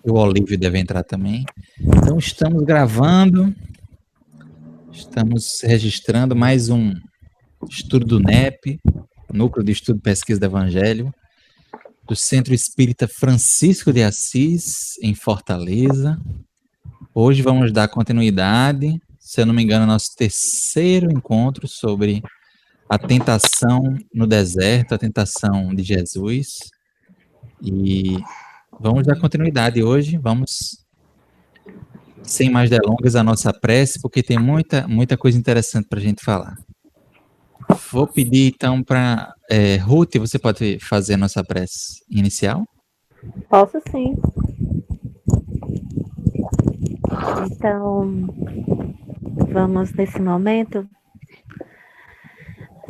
E o Olívio deve entrar também. Então, estamos gravando, estamos registrando mais um estudo do NEP, Núcleo de Estudo e Pesquisa do Evangelho, do Centro Espírita Francisco de Assis, em Fortaleza. Hoje vamos dar continuidade, se eu não me engano, nosso terceiro encontro sobre a tentação no deserto, a tentação de Jesus. E vamos dar continuidade hoje, vamos, sem mais delongas, a nossa prece, porque tem muita coisa interessante para a gente falar. Vou pedir então para Ruth, você pode fazer a nossa prece inicial? Posso sim. Então, vamos nesse momento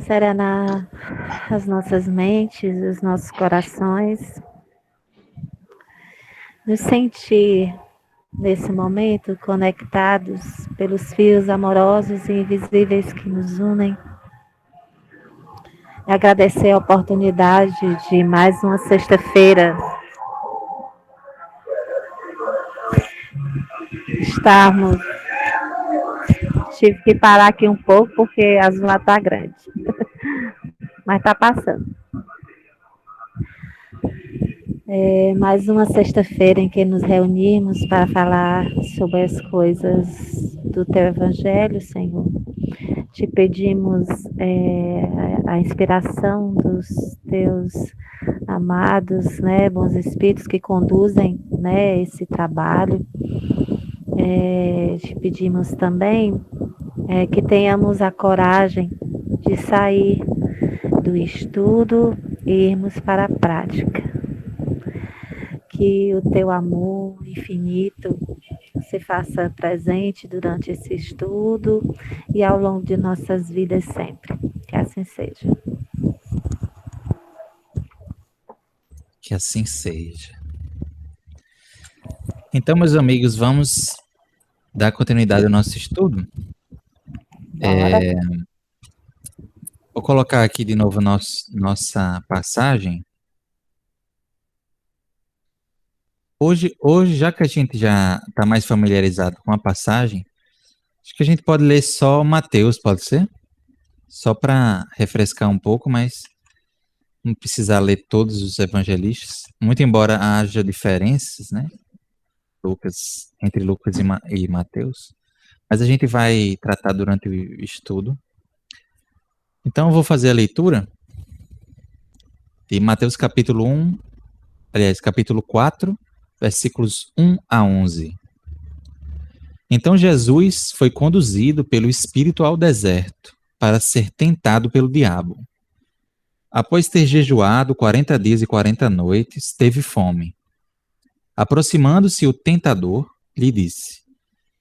serenar as nossas mentes, os nossos corações, nos sentir nesse momento conectados pelos fios amorosos e invisíveis que nos unem. E agradecer a oportunidade de mais uma sexta-feira estarmos. Tive que parar aqui um pouco porque a zona está grande, mas está passando. Mais uma sexta-feira em que nos reunimos para falar sobre as coisas do Teu Evangelho, Senhor. Te pedimos a inspiração dos Teus amados, né, bons espíritos que conduzem, né, esse trabalho. Te pedimos também que tenhamos a coragem de sair do estudo e irmos para a prática. Que o Teu amor infinito se faça presente durante esse estudo e ao longo de nossas vidas sempre. Que assim seja. Que assim seja. Então, meus amigos, vamos dar continuidade ao nosso estudo? Vou colocar aqui de novo nossa passagem. Hoje, já que a gente já está mais familiarizado com a passagem, acho que a gente pode ler só Mateus, pode ser? Só para refrescar um pouco, mas não precisar ler todos os evangelistas, muito embora haja diferenças, né? Entre Lucas e Mateus, mas a gente vai tratar durante o estudo. Então eu vou fazer a leitura de Mateus capítulo 4, versículos 1 a 11. Então Jesus foi conduzido pelo Espírito ao deserto para ser tentado pelo diabo. Após ter jejuado 40 dias e 40 noites, teve fome. Aproximando-se o tentador, lhe disse: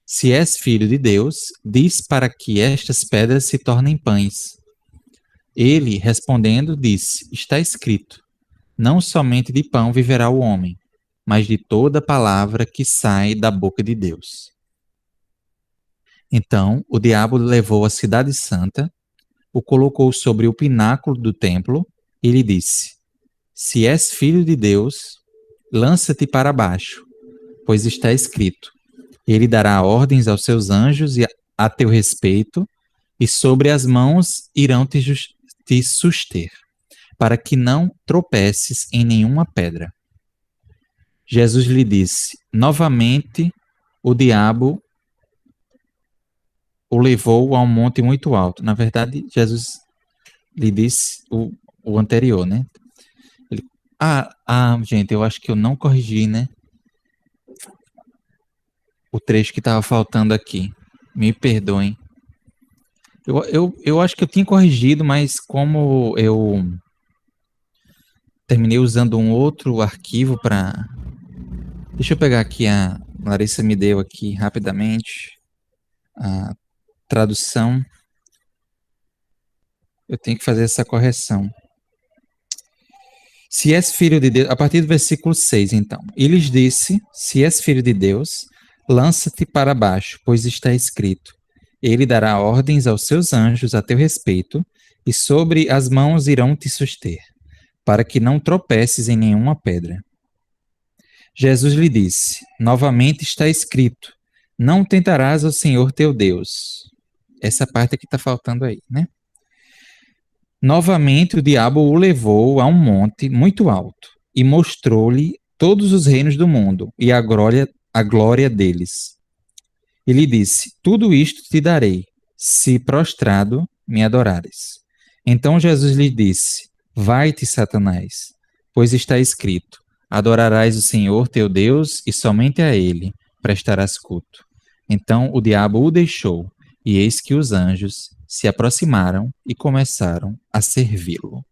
Se és filho de Deus, diz para que estas pedras se tornem pães. Ele, respondendo, disse: Está escrito: Não somente de pão viverá o homem, mas de toda palavra que sai da boca de Deus. Então o diabo levou a cidade santa, o colocou sobre o pináculo do templo e lhe disse: Se és filho de Deus, lança-te para baixo, pois está escrito: Ele dará ordens aos seus anjos a teu respeito, e sobre as mãos irão te suster, para que não tropeces em nenhuma pedra. Jesus lhe disse: Novamente o diabo o levou a um monte muito alto. Na verdade, Jesus lhe disse o anterior, né? Gente, eu acho que eu não corrigi, né? O trecho que estava faltando aqui. Me perdoem. Eu acho que eu tinha corrigido, mas como eu terminei usando um outro arquivo para... Deixa eu pegar aqui, a Larissa me deu aqui rapidamente a tradução. Eu tenho que fazer essa correção. Se és filho de Deus, a partir do versículo 6, então. E lhes disse: Se és filho de Deus, lança-te para baixo, pois está escrito: Ele dará ordens aos seus anjos a teu respeito, e sobre as mãos irão te suster, para que não tropeces em nenhuma pedra. Jesus lhe disse: novamente está escrito: não tentarás ao Senhor teu Deus. Essa parte aqui está faltando aí, né? Novamente o diabo o levou a um monte muito alto e mostrou-lhe todos os reinos do mundo e a glória deles. E lhe disse: tudo isto te darei, se prostrado me adorares. Então Jesus lhe disse: vai-te, Satanás, pois está escrito: adorarás o Senhor teu Deus e somente a ele prestarás culto. Então o diabo o deixou, e eis que os anjos se aproximaram e começaram a servi-lo.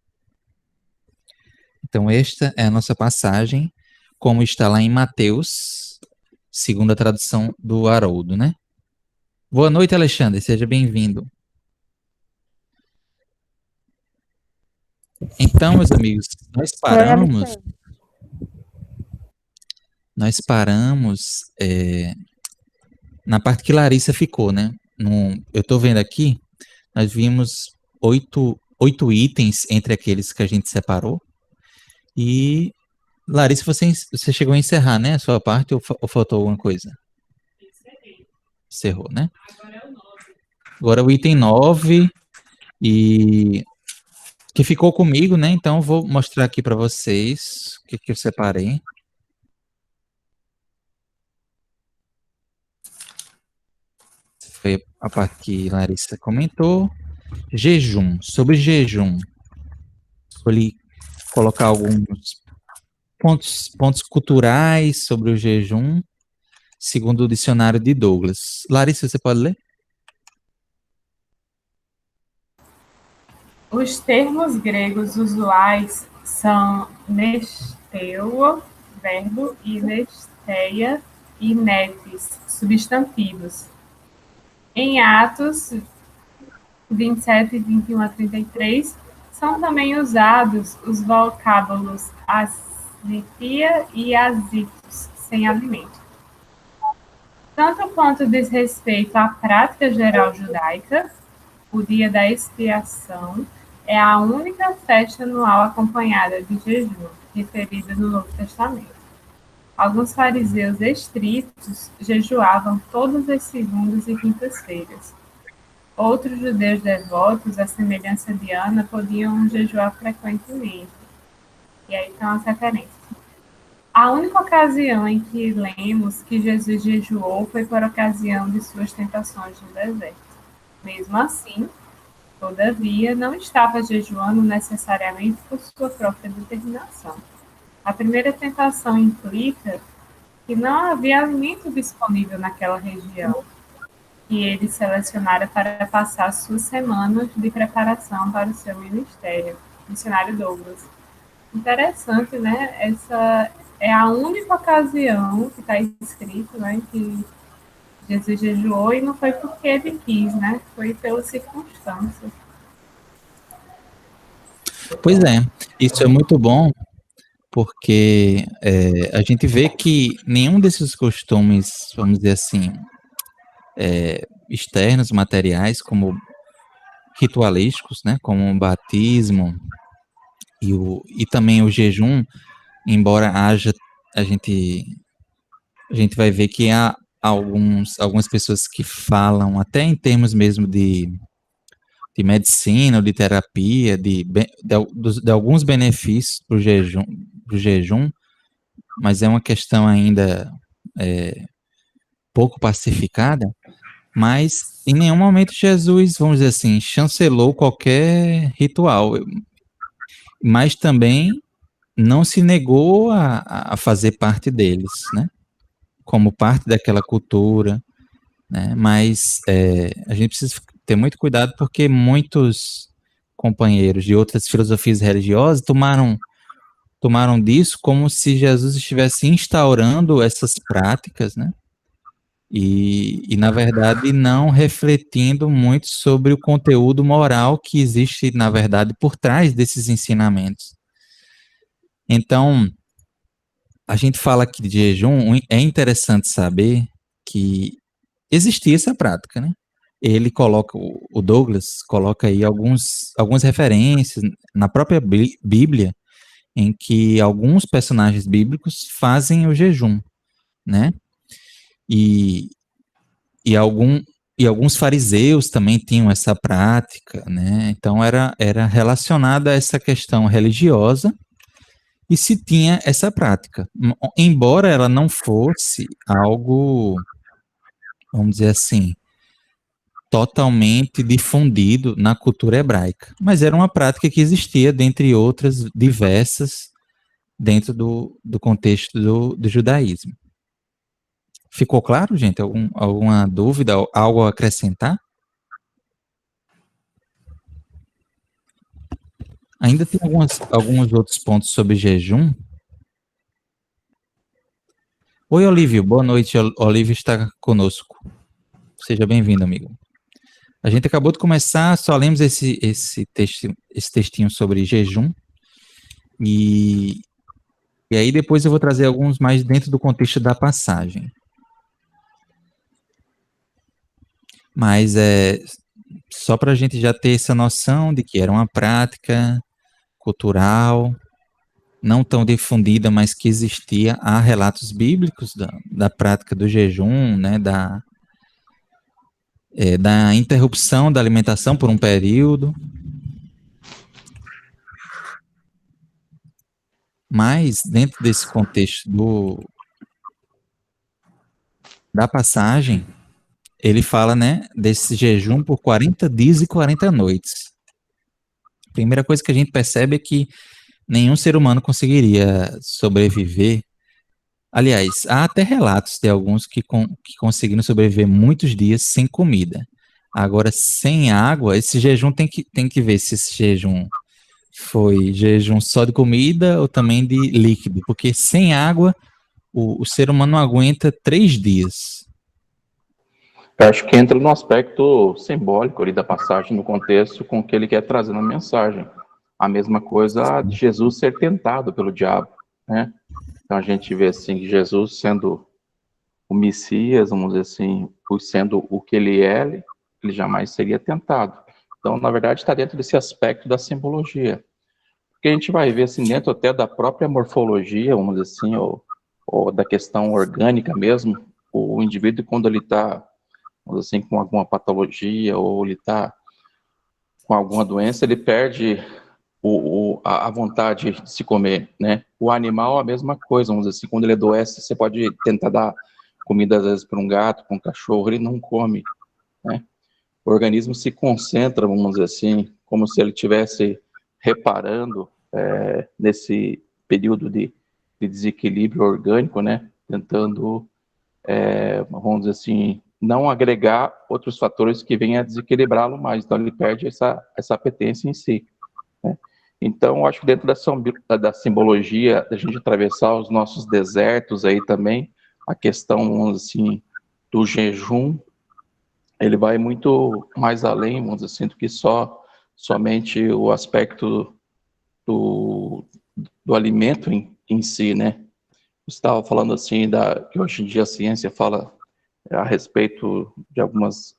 Então esta é a nossa passagem, como está lá em Mateus, segundo a tradução do Haroldo, né? Boa noite, Alexandre, seja bem-vindo. Então, meus amigos, nós paramos na parte que Larissa ficou, né? Eu estou vendo aqui, nós vimos oito itens entre aqueles que a gente separou. E, Larissa, você chegou a encerrar, né? A sua parte ou faltou alguma coisa? Encerrou, né? Agora o item 9 e que ficou comigo, né? Então vou mostrar aqui para vocês o que eu separei. Foi a parte que Larissa comentou. Jejum, sobre jejum. Escolhi colocar alguns pontos culturais sobre o jejum, segundo o dicionário de Douglas. Larissa, você pode ler? Os termos gregos usuais são nesteuo, verbo, e nesteia e netes, substantivos. Em Atos 27, 21 a 33, são também usados os vocábulos asitia e asitos, sem alimento. Tanto quanto diz respeito à prática geral judaica, o dia da expiação é a única festa anual acompanhada de jejum, referida no Novo Testamento. Alguns fariseus estritos jejuavam todas as segundas e quintas-feiras. Outros judeus devotos, à semelhança de Ana, podiam jejuar frequentemente. E aí estão as referências. A única ocasião em que lemos que Jesus jejuou foi por ocasião de suas tentações no deserto. Mesmo assim, todavia, não estava jejuando necessariamente por sua própria determinação. A primeira tentação implica que não havia alimento disponível naquela região, que ele selecionara para passar suas semanas de preparação para o seu ministério, missionário Douglas. Interessante, né? Essa é a única ocasião que está escrito, né, que Jesus jejuou, e não foi porque ele quis, né? Foi pelas circunstâncias. Pois é, isso é muito bom, porque a gente vê que nenhum desses costumes, vamos dizer assim, externos, materiais, como ritualísticos, né, como o batismo e também o jejum, embora haja, a gente vai ver que há algumas pessoas que falam, até em termos mesmo de medicina ou de terapia, de alguns benefícios para o jejum, mas é uma questão ainda pouco pacificada, mas em nenhum momento Jesus, vamos dizer assim, chancelou qualquer ritual, mas também não se negou a fazer parte deles, né? Como parte daquela cultura, né? Mas a gente precisa ter muito cuidado porque muitos companheiros de outras filosofias religiosas tomaram disso como se Jesus estivesse instaurando essas práticas, né? E na verdade não refletindo muito sobre o conteúdo moral que existe, na verdade, por trás desses ensinamentos. Então, a gente fala aqui de jejum, é interessante saber que existia essa prática, né? Ele coloca, o Douglas coloca aí algumas referências na própria Bíblia, em que alguns personagens bíblicos fazem o jejum, né? E, e, algum, e alguns fariseus também tinham essa prática, né? Então era relacionada a essa questão religiosa e se tinha essa prática. Embora ela não fosse algo, vamos dizer assim, totalmente difundido na cultura hebraica, mas era uma prática que existia, dentre outras diversas, dentro do contexto do judaísmo. Ficou claro, gente? Alguma dúvida, algo a acrescentar? Ainda tem alguns outros pontos sobre jejum. Oi, Olívio. Boa noite. Olívio está conosco. Seja bem-vindo, amigo. A gente acabou de começar, só lemos esse textinho sobre jejum. E aí depois eu vou trazer alguns mais dentro do contexto da passagem. Mas só para a gente já ter essa noção de que era uma prática cultural, não tão difundida, mas que existia. Há relatos bíblicos da prática do jejum, né, da interrupção da alimentação por um período. Mas, dentro desse contexto da passagem, ele fala, né, desse jejum por 40 dias e 40 noites. A primeira coisa que a gente percebe é que nenhum ser humano conseguiria sobreviver. Aliás, há até relatos de alguns que conseguiram sobreviver muitos dias sem comida. Agora, sem água, esse jejum tem que ver se esse jejum foi jejum só de comida ou também de líquido, porque sem água o ser humano não aguenta 3 dias. Eu acho que entra no aspecto simbólico ali da passagem, no contexto com que ele quer trazer na mensagem. A mesma coisa de Jesus ser tentado pelo diabo, né? Então a gente vê assim que Jesus sendo o Messias, vamos dizer assim, por sendo o que ele é, ele jamais seria tentado. Então, na verdade, está dentro desse aspecto da simbologia. Porque a gente vai ver assim, dentro até da própria morfologia, vamos dizer assim, ou da questão orgânica mesmo, o indivíduo, quando ele está, vamos dizer assim, com alguma patologia, ou ele está com alguma doença, ele perde a vontade de se comer, né? O animal é a mesma coisa, vamos dizer assim, quando ele adoece, você pode tentar dar comida, às vezes, para um gato, para um cachorro, ele não come, né? O organismo se concentra, vamos dizer assim, como se ele estivesse reparando nesse período de desequilíbrio orgânico, né? Tentando, vamos dizer assim, não agregar outros fatores que venham a desequilibrá-lo mais. Então, ele perde essa apetência em si, né? Então, acho que dentro da simbologia, da gente atravessar os nossos desertos aí também, a questão, vamos dizer assim, do jejum, ele vai muito mais além, vamos dizer assim, do que somente o aspecto do alimento em si, né? Você estava falando assim, que hoje em dia a ciência fala a respeito de alguns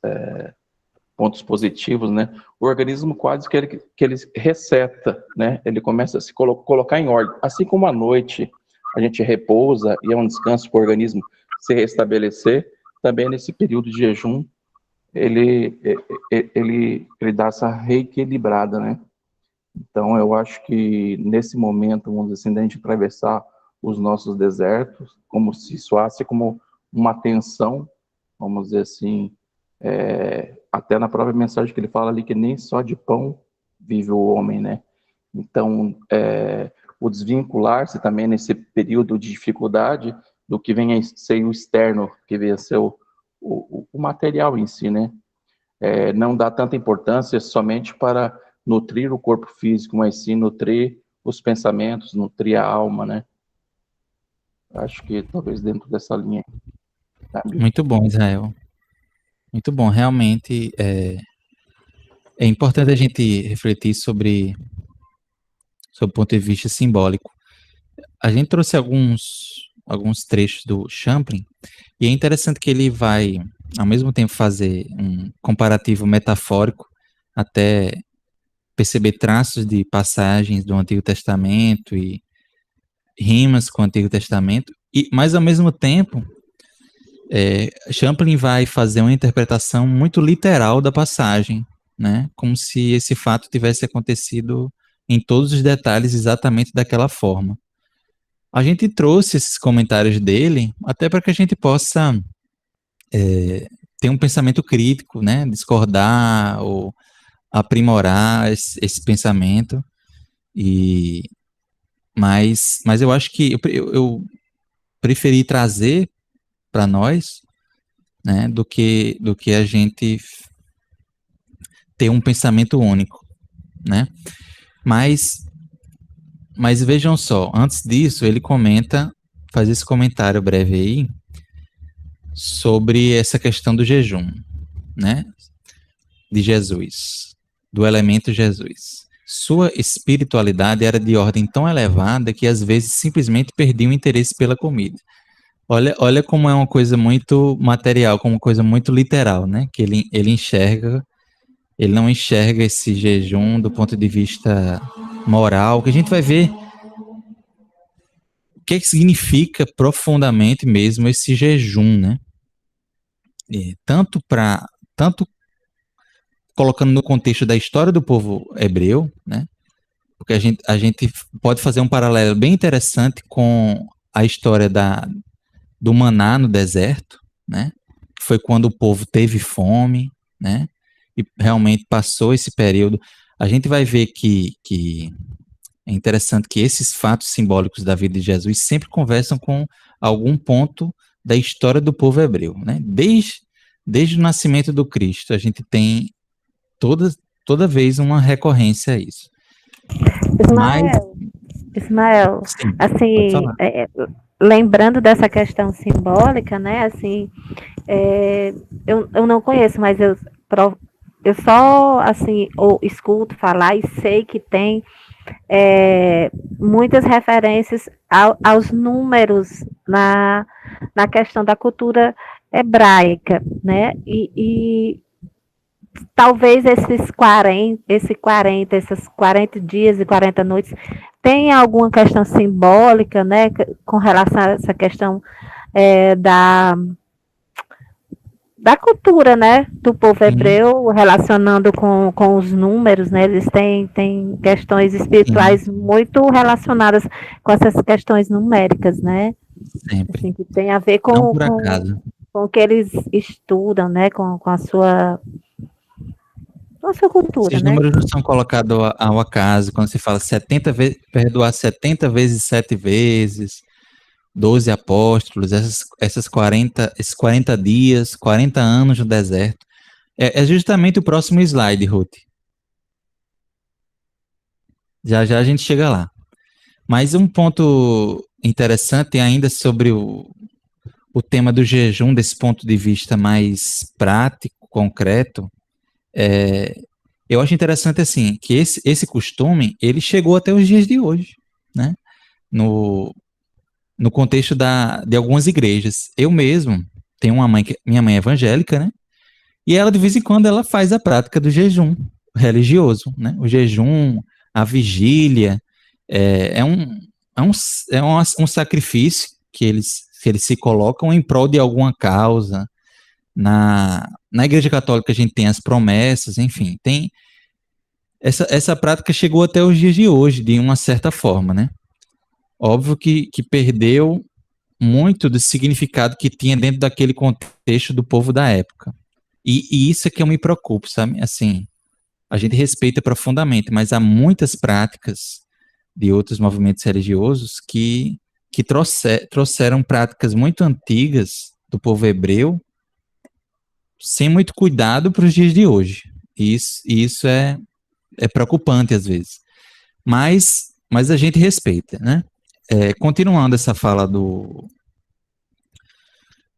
pontos positivos, né? O organismo quase que ele reseta, né? Ele começa a se colocar em ordem. Assim como à noite a gente repousa e é um descanso para o organismo se restabelecer, também nesse período de jejum, ele dá essa reequilibrada, né? Então, eu acho que nesse momento, vamos dizer assim, da gente atravessar os nossos desertos, como se soasse como uma tensão, vamos dizer assim, até na própria mensagem que ele fala ali, que nem só de pão vive o homem, né? Então, o desvincular-se também nesse período de dificuldade do que vem a ser o externo, que vem a ser o material em si, né? Não dá tanta importância somente para nutrir o corpo físico, mas sim nutrir os pensamentos, nutrir a alma, né? Acho que talvez dentro dessa linha. Muito bom, Israel. Muito bom. Realmente é importante a gente refletir sobre o ponto de vista simbólico. A gente trouxe alguns trechos do Champlin, e é interessante que ele vai, ao mesmo tempo, fazer um comparativo metafórico, até perceber traços de passagens do Antigo Testamento e rimas com o Antigo Testamento, mas ao mesmo tempo, Champlin vai fazer uma interpretação muito literal da passagem, né? Como se esse fato tivesse acontecido em todos os detalhes exatamente daquela forma. A gente trouxe esses comentários dele até para que a gente possa ter um pensamento crítico, né? Discordar ou aprimorar esse pensamento. Mas eu acho que eu preferi trazer para nós, né, do que a gente ter um pensamento único, né? Mas vejam só, antes disso ele faz esse comentário breve aí sobre essa questão do jejum, né? De Jesus, do elemento Jesus. Sua espiritualidade era de ordem tão elevada que às vezes simplesmente perdia o interesse pela comida. Olha como é uma coisa muito material, como uma coisa muito literal, né? Que ele não enxerga esse jejum do ponto de vista moral, que a gente vai ver o que significa profundamente mesmo esse jejum, né? Tanto colocando no contexto da história do povo hebreu, né? Porque a gente pode fazer um paralelo bem interessante com a história do maná no deserto, né? Que foi quando o povo teve fome, né? E realmente passou esse período. A gente vai ver que é interessante que esses fatos simbólicos da vida de Jesus sempre conversam com algum ponto da história do povo hebreu, né? Desde o nascimento do Cristo, a gente tem toda vez uma recorrência a isso. Ismael, Sim, assim, lembrando dessa questão simbólica, né, assim, eu não conheço, mas eu só, assim, escuto falar e sei que tem muitas referências aos números na questão da cultura hebraica, né, e talvez esses 40 dias e 40 noites tenha alguma questão simbólica, né, com relação a essa questão da cultura, né, do povo hebreu, relacionando com os números, né, eles têm questões espirituais muito relacionadas com essas questões numéricas, né, sempre. Assim, que tem a ver com o que eles estudam, né, com a sua cultura, Esses né? números não são colocados ao acaso, quando se fala 70 vezes, perdoar 70 vezes 7 vezes, 12 apóstolos, esses 40 dias, 40 anos no deserto. É justamente o próximo slide, Ruth. Já a gente chega lá. Mas um ponto interessante ainda sobre o tema do jejum, desse ponto de vista mais prático, concreto, eu acho interessante assim, que esse costume, ele chegou até os dias de hoje, né? No contexto de algumas igrejas. Eu mesmo tenho minha mãe é evangélica, né? E ela, de vez em quando, ela faz a prática do jejum religioso, né? O jejum, a vigília, um sacrifício que eles se colocam em prol de alguma causa. Na Igreja Católica a gente tem as promessas, enfim, tem essa prática chegou até os dias de hoje, de uma certa forma, né? Óbvio que perdeu muito do significado que tinha dentro daquele contexto do povo da época. E isso é que eu me preocupo, sabe? Assim, a gente respeita profundamente, mas há muitas práticas de outros movimentos religiosos que trouxeram práticas muito antigas do povo hebreu sem muito cuidado para os dias de hoje. E isso é preocupante às vezes. Mas a gente respeita, né? Continuando essa fala do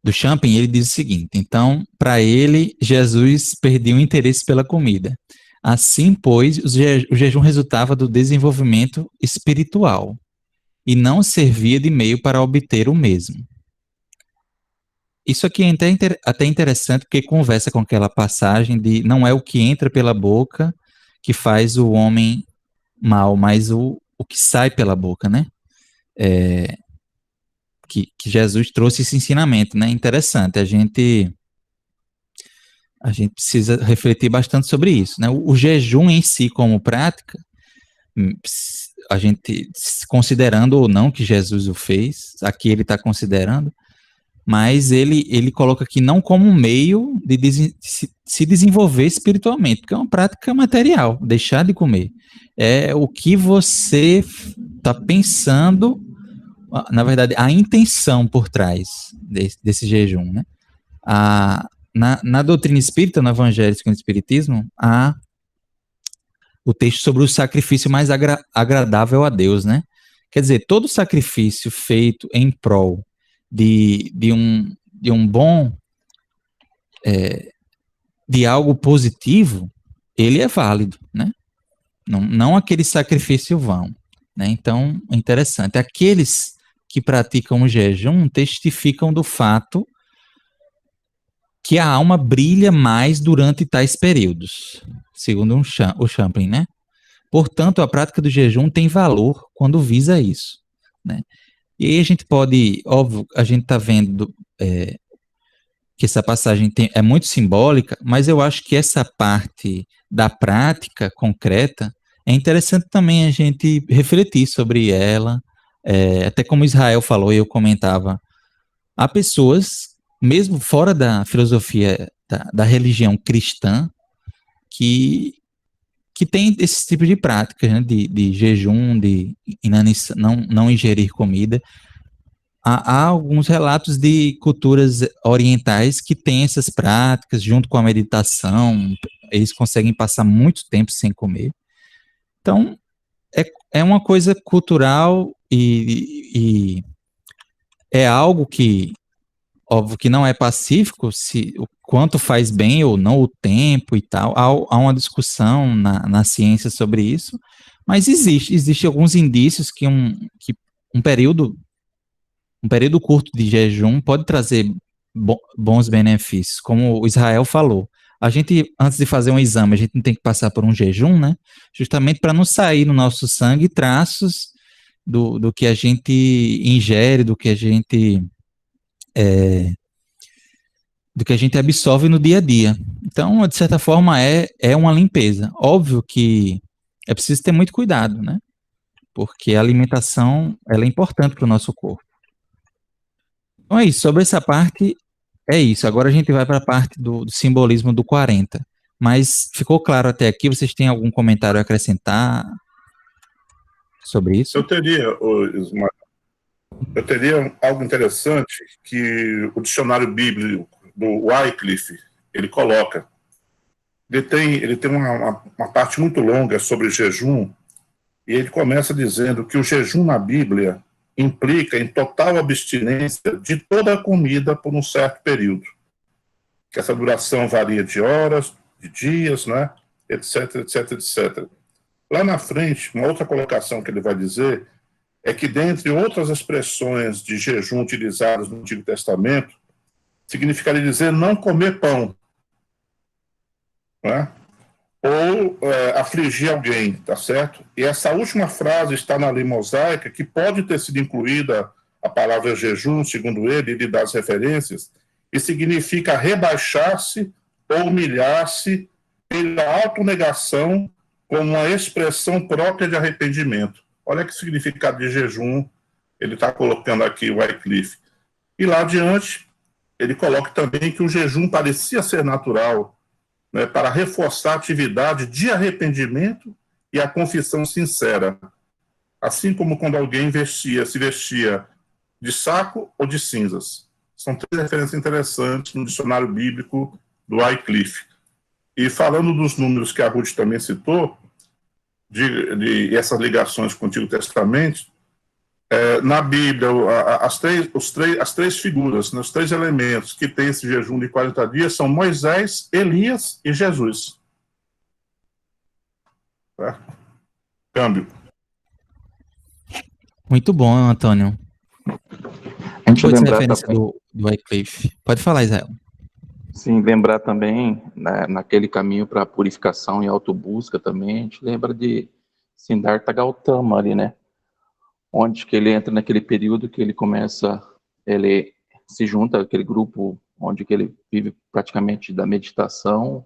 Champlin, ele diz o seguinte: então, para ele, Jesus perdia o interesse pela comida. Assim, pois, o jejum resultava do desenvolvimento espiritual e não servia de meio para obter o mesmo. Isso aqui é até interessante porque conversa com aquela passagem de não é o que entra pela boca que faz o homem mal, mas o que sai pela boca, né? Que Jesus trouxe esse ensinamento, né? Interessante, a gente precisa refletir bastante sobre isso, né? O jejum em si como prática, a gente, considerando ou não que Jesus o fez, aqui ele está considerando, mas ele coloca aqui não como um meio de se desenvolver espiritualmente, porque é uma prática material, deixar de comer. É o que você está pensando, na verdade, a intenção por trás desse jejum, né? Na doutrina espírita, no Evangelho segundo o Espiritismo, há o texto sobre o sacrifício mais agradável a Deus, né? Quer dizer, todo sacrifício feito em prol de um bom, de algo positivo, ele é válido, né? Não aquele sacrifício vão, né? Então, é interessante. Aqueles que praticam o jejum testificam do fato que a alma brilha mais durante tais períodos, segundo o Champlin, né? Portanto, a prática do jejum tem valor quando visa isso, né? E aí a gente pode, óbvio, a gente está vendo que essa passagem é muito simbólica, mas eu acho que essa parte da prática concreta é interessante também a gente refletir sobre ela, até como Israel falou e eu comentava, há pessoas, mesmo fora da filosofia da religião cristã, que tem esse tipo de prática, né, de jejum, de não ingerir comida. Há alguns relatos de culturas orientais que têm essas práticas, junto com a meditação, eles conseguem passar muito tempo sem comer. Então, é uma coisa cultural e é algo que, óbvio que não é pacífico, o quanto faz bem ou não o tempo e tal. Há uma discussão na ciência sobre isso, mas existe alguns indícios que um período curto de jejum pode trazer bons benefícios, como o Israel falou. A gente, antes de fazer um exame, a gente não tem que passar por um jejum, né? Justamente para não sair no nosso sangue traços do que a gente ingere, do que a gente absorve no dia a dia. Então, de certa forma, é uma limpeza. Óbvio que é preciso ter muito cuidado, né? Porque a alimentação, ela é importante para o nosso corpo. Então é isso, sobre essa parte, é isso. Agora a gente vai para a parte do simbolismo do 40. Mas ficou claro até aqui? Vocês têm algum comentário a acrescentar sobre isso? Eu teria algo interessante que o dicionário bíblico do Wycliffe, ele coloca. Ele tem uma parte muito longa sobre jejum, e ele começa dizendo que o jejum na Bíblia implica em total abstinência de toda a comida por um certo período. Que essa duração varia de horas, de dias, né? Etc, etc, etc. Lá na frente, uma outra colocação que ele vai dizer é que, dentre outras expressões de jejum utilizadas no Antigo Testamento, significaria dizer não comer pão, né? Ou afligir alguém, tá certo? E essa última frase está na lei mosaica, que pode ter sido incluída a palavra jejum, segundo ele dá as referências, e significa rebaixar-se ou humilhar-se pela autonegação como uma expressão própria de arrependimento. Olha que significado de jejum ele está colocando aqui, o Wycliffe. E lá adiante, ele coloca também que o jejum parecia ser natural, né, para reforçar a atividade de arrependimento e a confissão sincera. Assim como quando alguém se vestia de saco ou de cinzas. São três referências interessantes no dicionário bíblico do Wycliffe. E falando dos números que a Ruth também citou, de essas ligações com o Antigo Testamento, na Bíblia, as três figuras, né, os três elementos que tem esse jejum de 40 dias são Moisés, Elias e Jesus. Tá? Câmbio. Muito bom, Antônio. A gente Pode ser lembrar referência também, do Wycliffe. Pode falar, Israel. Sim, lembrar também, né, naquele caminho para purificação e autobusca também, a gente lembra de Siddhartha Gautama ali, né? Onde que ele entra naquele período que ele começa, ele se junta àquele grupo onde que ele vive praticamente da meditação,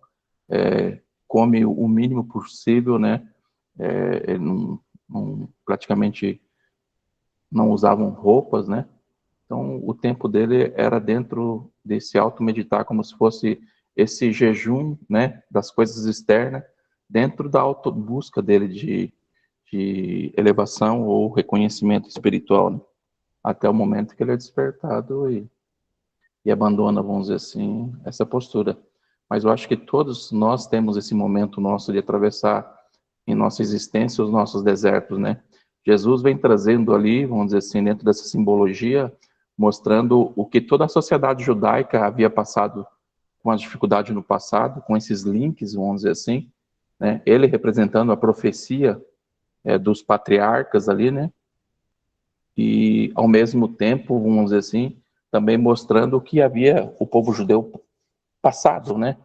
come o mínimo possível, né? Ele praticamente não usavam roupas, né? Então, o tempo dele era dentro desse auto-meditar, como se fosse esse jejum, né, das coisas externas, dentro da auto-busca dele de elevação ou reconhecimento espiritual, né? Até o momento que ele é despertado e abandona, vamos dizer assim, essa postura. Mas eu acho que todos nós temos esse momento nosso de atravessar em nossa existência os nossos desertos, né? Jesus vem trazendo ali, vamos dizer assim, dentro dessa simbologia, mostrando o que toda a sociedade judaica havia passado com as dificuldades no passado, com esses links, vamos dizer assim, né? Ele representando a profecia dos patriarcas ali, né? E, ao mesmo tempo, vamos dizer assim, também mostrando o que havia o povo judeu passado, né?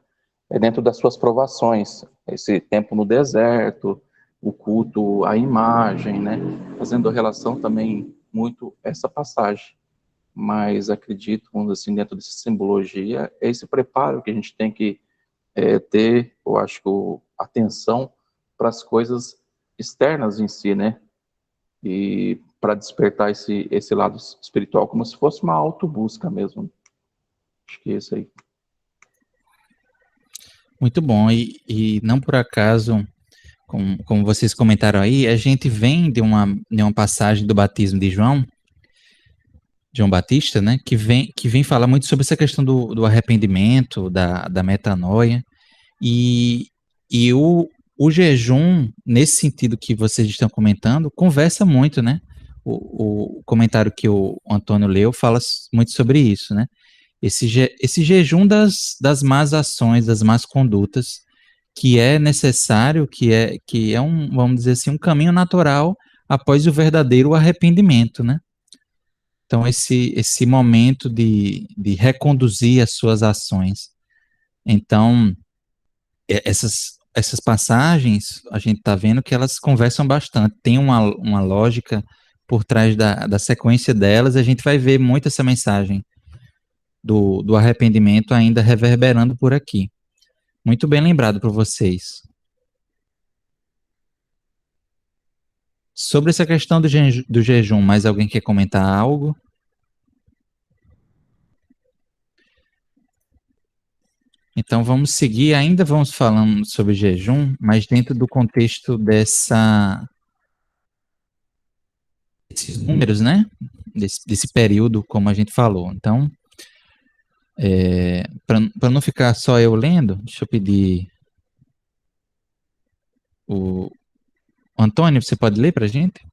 Dentro das suas provações, esse tempo no deserto, o culto à imagem, né? Fazendo relação também muito essa passagem. Mas acredito, vamos dizer assim, dentro dessa simbologia, é esse preparo que a gente tem que ter, eu acho, atenção para as coisas externas em si, né? E para despertar esse lado espiritual, como se fosse uma autobusca mesmo. Acho que é isso aí. Muito bom. E não por acaso, como vocês comentaram aí, a gente vem de uma passagem do batismo de João Batista, né, que vem falar muito sobre essa questão do arrependimento, da metanoia, e, e o jejum, nesse sentido que vocês estão comentando, conversa muito, né? O comentário que o Antônio leu fala muito sobre isso, né? Esse jejum das más ações, das más condutas, que é necessário, que é vamos dizer assim, um caminho natural após o verdadeiro arrependimento, né? Então, esse momento de reconduzir as suas ações. Então, essas passagens, a gente está vendo que elas conversam bastante, tem uma lógica por trás da sequência delas, a gente vai ver muito essa mensagem do arrependimento ainda reverberando por aqui. Muito bem lembrado por vocês. Sobre essa questão do jejum, mais alguém quer comentar algo? Então vamos seguir, ainda vamos falando sobre jejum, mas dentro do contexto desses números, né? Desse período, como a gente falou. Então, para não ficar só eu lendo, deixa eu pedir o Antônio, você pode ler para a gente?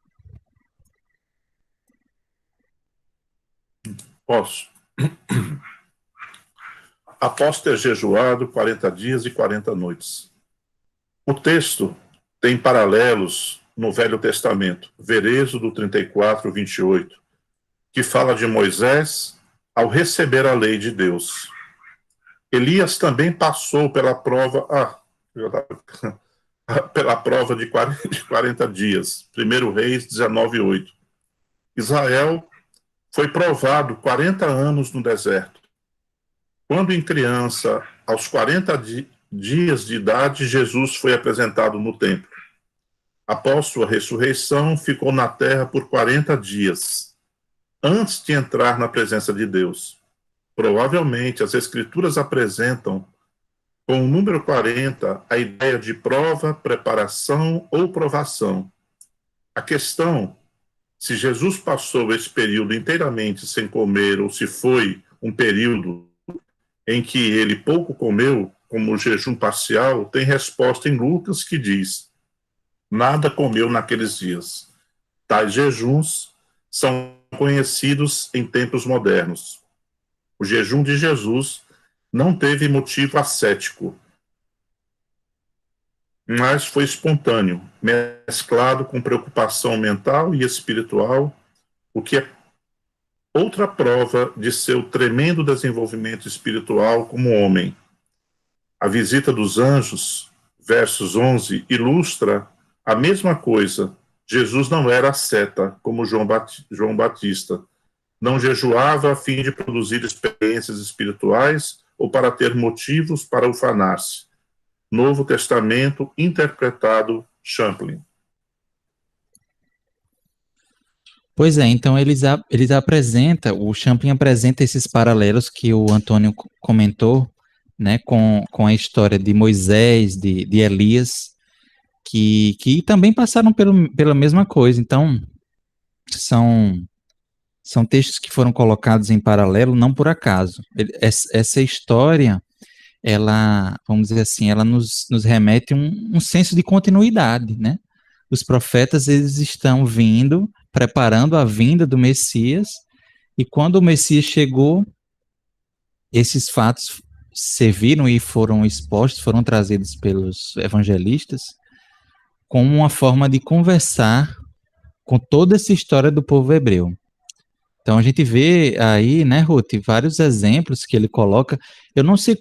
Posso. Após ter jejuado 40 dias e 40 noites. O texto tem paralelos no Velho Testamento, ver Êxodo 34, 28, que fala de Moisés ao receber a lei de Deus. Elias também passou pela prova, pela prova de 40 dias. 1 Reis 19, 8. Israel foi provado 40 anos no deserto. Quando em criança, aos 40 dias de idade, Jesus foi apresentado no templo. Após sua ressurreição, ficou na terra por 40 dias, antes de entrar na presença de Deus. Provavelmente, as Escrituras apresentam, com o número 40, a ideia de prova, preparação ou provação. A questão, se Jesus passou esse período inteiramente sem comer, ou se foi um período em que ele pouco comeu, como o jejum parcial, tem resposta em Lucas, que diz: nada comeu naqueles dias. Tais jejuns são conhecidos em tempos modernos. O jejum de Jesus não teve motivo ascético, mas foi espontâneo, mesclado com preocupação mental e espiritual, o que outra prova de seu tremendo desenvolvimento espiritual como homem. A visita dos anjos, versos 11, ilustra a mesma coisa. Jesus não era asceta, como João Batista. Não jejuava a fim de produzir experiências espirituais ou para ter motivos para ufanar-se. Novo Testamento interpretado Champlin. Pois é, então eles apresentam, o Champlin apresenta esses paralelos que o Antônio comentou, né, com a história de Moisés, de Elias, que também passaram pela mesma coisa. Então, são textos que foram colocados em paralelo, não por acaso. Essa história, ela, vamos dizer assim, ela nos remete um senso de continuidade, né? Os profetas, eles estão vindo, preparando a vinda do Messias, e quando o Messias chegou, esses fatos serviram e foram expostos, foram trazidos pelos evangelistas, como uma forma de conversar com toda essa história do povo hebreu. Então a gente vê aí, né, Ruth, vários exemplos que ele coloca. Eu não sei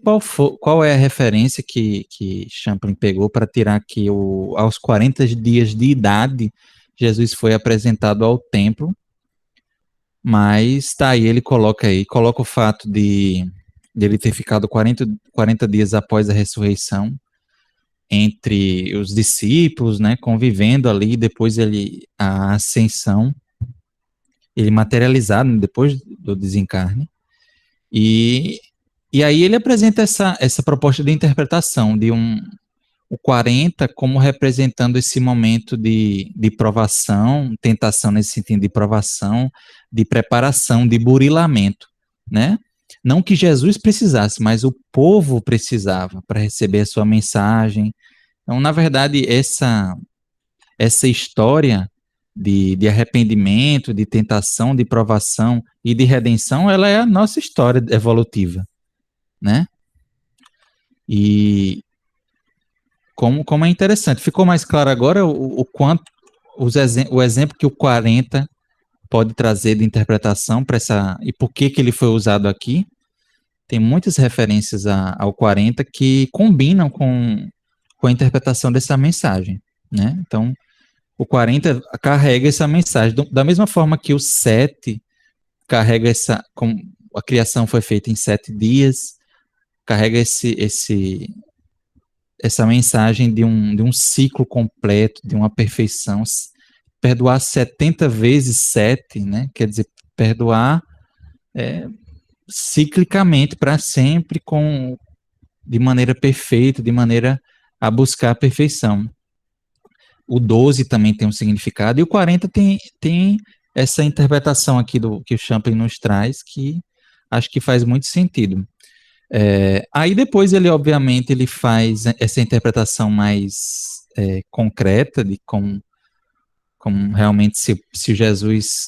qual é a referência que Champlin pegou para tirar que aos 40 dias de idade, Jesus foi apresentado ao templo, mas tá aí, ele coloca o fato de ele ter ficado 40 dias após a ressurreição, entre os discípulos, né, convivendo ali, depois a ascensão, ele materializado depois do desencarne, e aí ele apresenta essa proposta de interpretação de o 40 como representando esse momento de provação, tentação nesse sentido de provação, de preparação, de burilamento, né? Não que Jesus precisasse, mas o povo precisava para receber a sua mensagem. Então, na verdade, essa história de arrependimento, de tentação, de provação e de redenção, ela é a nossa história evolutiva, né? E como é interessante. Ficou mais claro agora o quanto o exemplo que o 40 pode trazer de interpretação para e por que ele foi usado aqui. Tem muitas referências ao 40 que combinam com a interpretação dessa mensagem, né? Então, o 40 carrega essa mensagem, da mesma forma que o 7 carrega como a criação foi feita em 7 dias, carrega essa mensagem de um ciclo completo, de uma perfeição. Perdoar 70 vezes 7, né? Quer dizer, perdoar ciclicamente, para sempre, de maneira perfeita, de maneira a buscar a perfeição. O 12 também tem um significado, e o 40 tem essa interpretação aqui que o Champlin nos traz, que acho que faz muito sentido. Aí depois obviamente, ele faz essa interpretação mais concreta, de como realmente se Jesus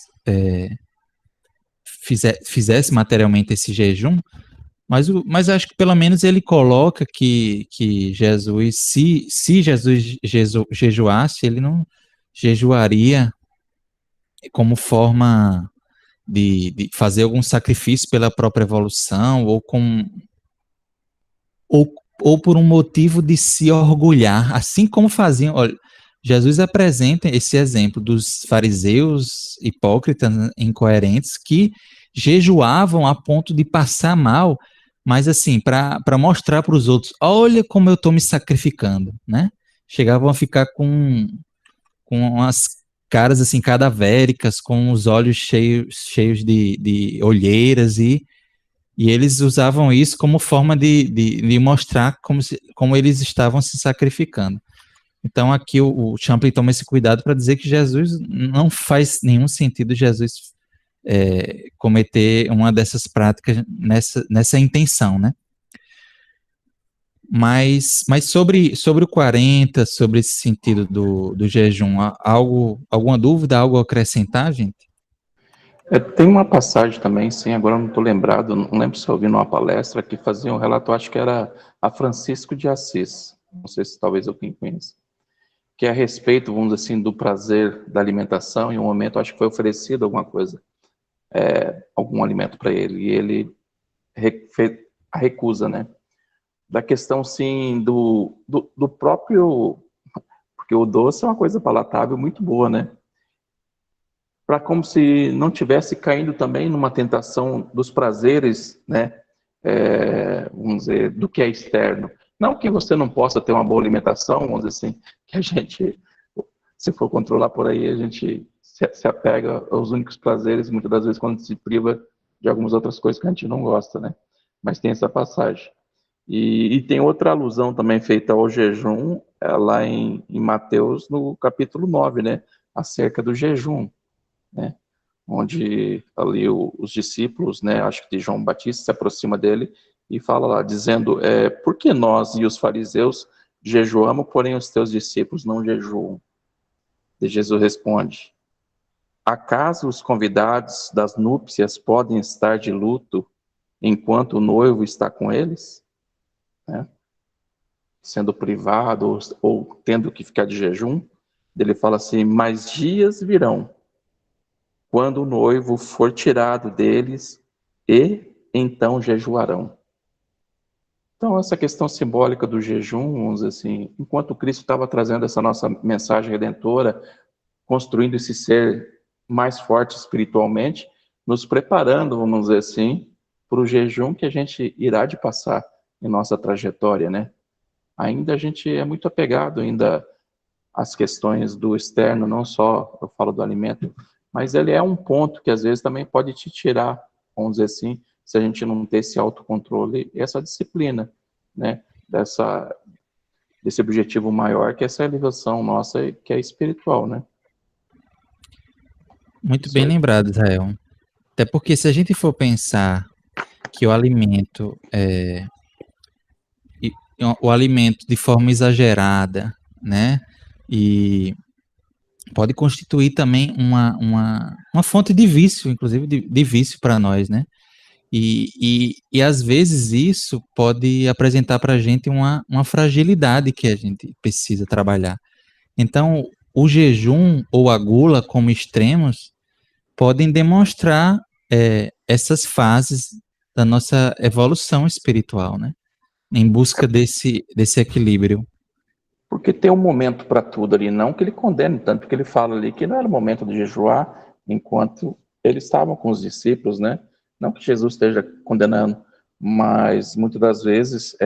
fizesse materialmente esse jejum, mas acho que pelo menos ele coloca que Jesus, se Jesus jejuasse, ele não jejuaria como forma de fazer algum sacrifício pela própria evolução, ou por um motivo de se orgulhar, assim como faziam. Olha, Jesus apresenta esse exemplo dos fariseus hipócritas, incoerentes, que jejuavam a ponto de passar mal, mas assim, para mostrar para os outros, olha como eu estou me sacrificando, né? Chegavam a ficar com umas caras assim cadavéricas, com os olhos cheios de olheiras, e eles usavam isso como forma de mostrar como eles estavam se sacrificando. Então aqui o Champlin toma esse cuidado para dizer que Jesus, não faz nenhum sentido Jesus cometer uma dessas práticas nessa intenção, né? Mas sobre o 40, sobre esse sentido do jejum, alguma dúvida, algo a acrescentar, gente? Tem uma passagem também, sim, agora eu não estou lembrado, não lembro se eu ouvi numa palestra, que fazia um relato, acho que era a Francisco de Assis, não sei se talvez alguém conheça, que é a respeito, vamos dizer assim, do prazer da alimentação, em um momento acho que foi oferecido alguma coisa algum alimento para ele, e ele a recusa, né? Da questão, sim, do próprio... Porque o doce é uma coisa palatável muito boa, né? Para como se não tivesse caindo também numa tentação dos prazeres, né? Vamos dizer, do que é externo. Não que você não possa ter uma boa alimentação, vamos dizer assim, que a gente, se for controlar por aí, a gente se apega aos únicos prazeres, muitas das vezes quando se priva de algumas outras coisas que a gente não gosta, né? Mas tem essa passagem. E tem outra alusão também feita ao jejum, lá em Mateus, no capítulo 9, né? Acerca do jejum, né? Onde ali os discípulos, né? Acho que de João Batista se aproxima dele e fala lá, dizendo, por que nós e os fariseus jejuamos, porém os teus discípulos não jejuam? E Jesus responde, acaso os convidados das núpcias podem estar de luto enquanto o noivo está com eles? Né? Sendo privado ou tendo que ficar de jejum? Ele fala assim, mas dias virão, quando o noivo for tirado deles, e então jejuarão. Então, essa questão simbólica do jejum, vamos dizer assim, enquanto Cristo estava trazendo essa nossa mensagem redentora, construindo esse ser mais forte espiritualmente, nos preparando, vamos dizer assim, para o jejum que a gente irá de passar em nossa trajetória, né? Ainda a gente é muito apegado ainda às questões do externo, não só, eu falo do alimento, mas ele é um ponto que às vezes também pode te tirar, vamos dizer assim, se a gente não ter esse autocontrole e essa disciplina, né, desse objetivo maior, que é essa elevação nossa, que é espiritual, né? Muito bem lembrado, Israel. Até porque se a gente for pensar que o alimento de forma exagerada, né, e pode constituir também uma fonte de vício, inclusive de vício para nós, né? E às vezes isso pode apresentar para a gente uma fragilidade que a gente precisa trabalhar. Então, o jejum ou a gula como extremos podem demonstrar essas fases da nossa evolução espiritual, né? Em busca desse equilíbrio. Porque tem um momento para tudo ali, não que ele condene tanto, porque ele fala ali que não era o momento de jejuar enquanto eles estavam com os discípulos, né? Não que Jesus esteja condenando, mas muitas das vezes,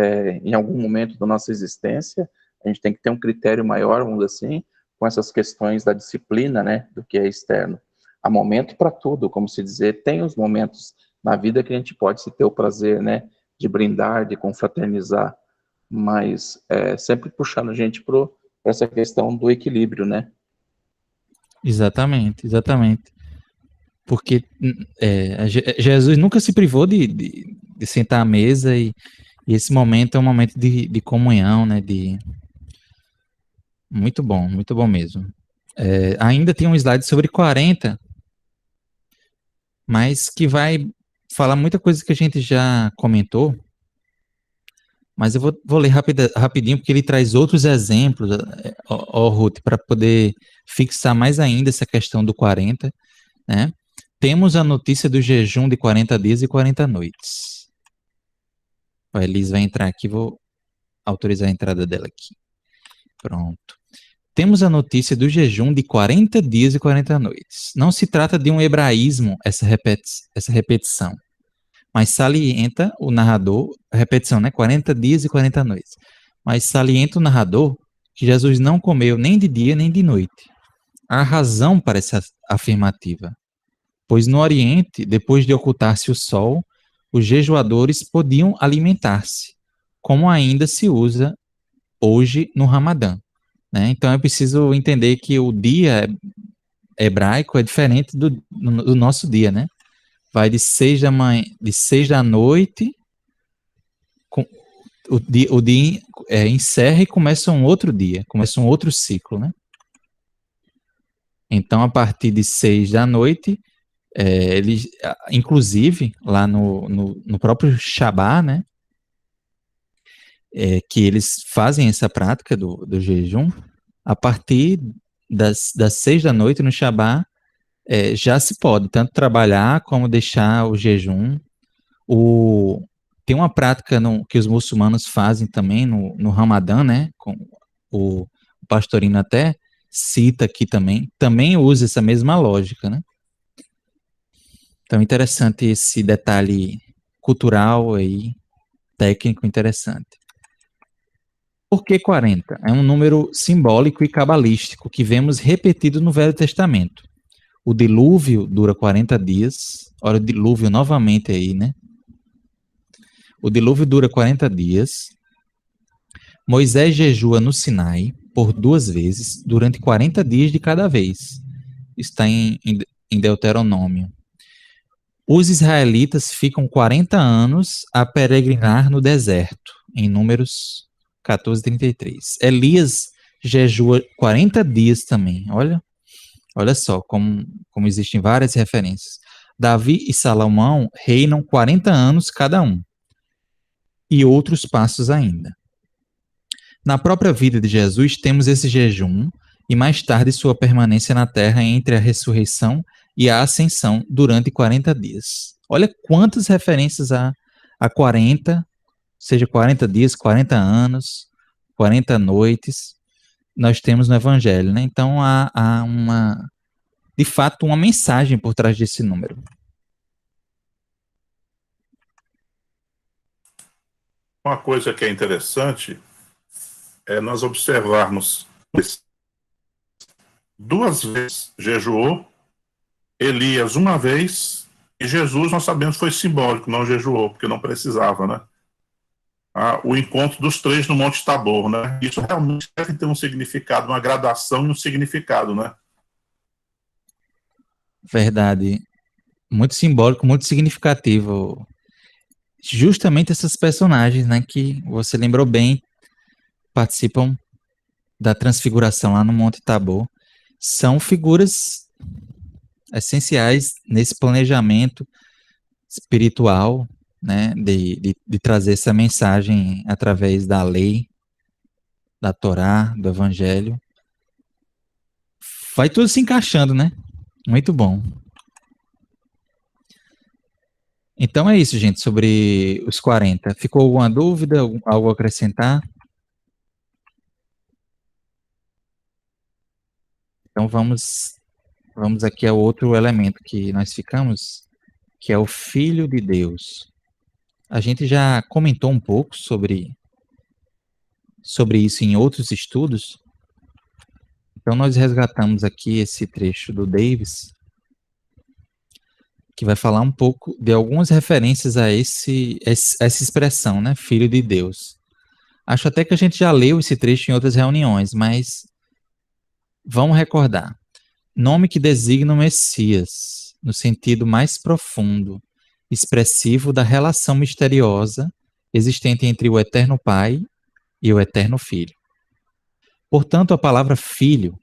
em algum momento da nossa existência, a gente tem que ter um critério maior, vamos dizer assim, com essas questões da disciplina, né? Do que é externo. Há momento para tudo, como se dizer, tem os momentos na vida que a gente pode se ter o prazer, né? De brindar, de confraternizar, mas sempre puxando a gente para essa questão do equilíbrio, né? Exatamente. Porque Jesus nunca se privou de sentar à mesa e esse momento é um momento de comunhão, né? Muito bom mesmo. Ainda tem um slide sobre 40, mas que vai falar muita coisa que a gente já comentou, mas eu vou ler rapidinho, porque ele traz outros exemplos, Ruth, para poder fixar mais ainda essa questão do 40, né? Temos a notícia do jejum de 40 dias e 40 noites. A Elis vai entrar aqui, vou autorizar a entrada dela aqui. Pronto. Temos a notícia do jejum de 40 dias e 40 noites. Não se trata de um hebraísmo, essa repetição, mas salienta o narrador, a repetição, né? 40 dias e 40 noites. Mas salienta o narrador que Jesus não comeu nem de dia nem de noite. Há razão para essa afirmativa, pois no Oriente, depois de ocultar-se o sol, os jejuadores podiam alimentar-se, como ainda se usa hoje no Ramadã. Né? Então é preciso entender que o dia hebraico é diferente do nosso dia, né? Vai de 6 da noite, o dia encerra e começa um outro dia, começa um outro ciclo, né? Então, a partir de 6 da noite, eles, inclusive, lá no próprio Shabá, né? Que eles fazem essa prática do jejum, a partir das 6 da noite no Shabá, já se pode tanto trabalhar como deixar o jejum. Tem uma prática que os muçulmanos fazem também no Ramadã, né? O Pastorino até cita aqui também usa essa mesma lógica, né? Então, interessante esse detalhe cultural aí, técnico interessante. Por que 40? É um número simbólico e cabalístico que vemos repetido no Velho Testamento. O dilúvio dura 40 dias. Olha o dilúvio novamente aí, né? O dilúvio dura 40 dias. Moisés jejua no Sinai por 2 vezes, durante 40 dias de cada vez. Está em Deuteronômio. Os israelitas ficam 40 anos a peregrinar no deserto, em Números 14:33. Elias jejua 40 dias também. Olha só como existem várias referências. Davi e Salomão reinam 40 anos cada um. E outros passos ainda. Na própria vida de Jesus temos esse jejum e mais tarde sua permanência na terra entre a ressurreição e a ascensão durante 40 dias. Olha quantas referências a 40, seja 40 dias, 40 anos, 40 noites, nós temos no Evangelho, né? Então há de fato uma mensagem por trás desse número. Uma coisa que é interessante é nós observarmos 2 vezes jejuou, Elias uma vez, e Jesus nós sabemos foi simbólico, não jejuou, porque não precisava, né? O encontro dos 3 no Monte Tabor, né? Isso realmente deve ter um significado, uma gradação e um significado, né? Verdade. Muito simbólico, muito significativo. Justamente essas personagens, né, que você lembrou bem, participam da transfiguração lá no Monte Tabor, são figuras essenciais nesse planejamento espiritual, né, de trazer essa mensagem através da lei, da Torá, do Evangelho. Vai tudo se encaixando, né? Muito bom. Então é isso, gente, sobre os 40. Ficou alguma dúvida, algo a acrescentar? Então vamos aqui ao outro elemento que nós ficamos, que é o Filho de Deus. A gente já comentou um pouco sobre isso em outros estudos. Então nós resgatamos aqui esse trecho do Davis, que vai falar um pouco de algumas referências a essa expressão, né? Filho de Deus. Acho até que a gente já leu esse trecho em outras reuniões, mas vamos recordar. Nome que designa o Messias, no sentido mais profundo, expressivo da relação misteriosa existente entre o Eterno Pai e o Eterno Filho. Portanto, a palavra filho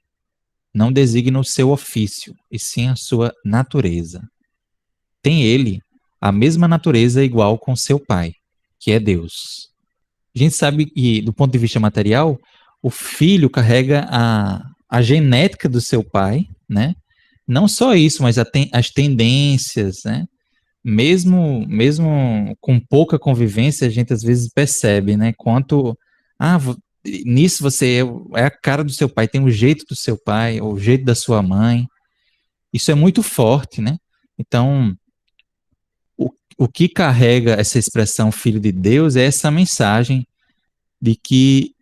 não designa o seu ofício, e sim a sua natureza. Tem ele a mesma natureza igual com seu pai, que é Deus. A gente sabe que, do ponto de vista material, o filho carrega a genética do seu pai, né? Não só isso, mas as tendências, né? Mesmo com pouca convivência, a gente às vezes percebe, né? Quanto, nisso você é a cara do seu pai, tem o jeito do seu pai, o jeito da sua mãe. Isso é muito forte, né? Então, o que carrega essa expressão filho de Deus é essa mensagem de que,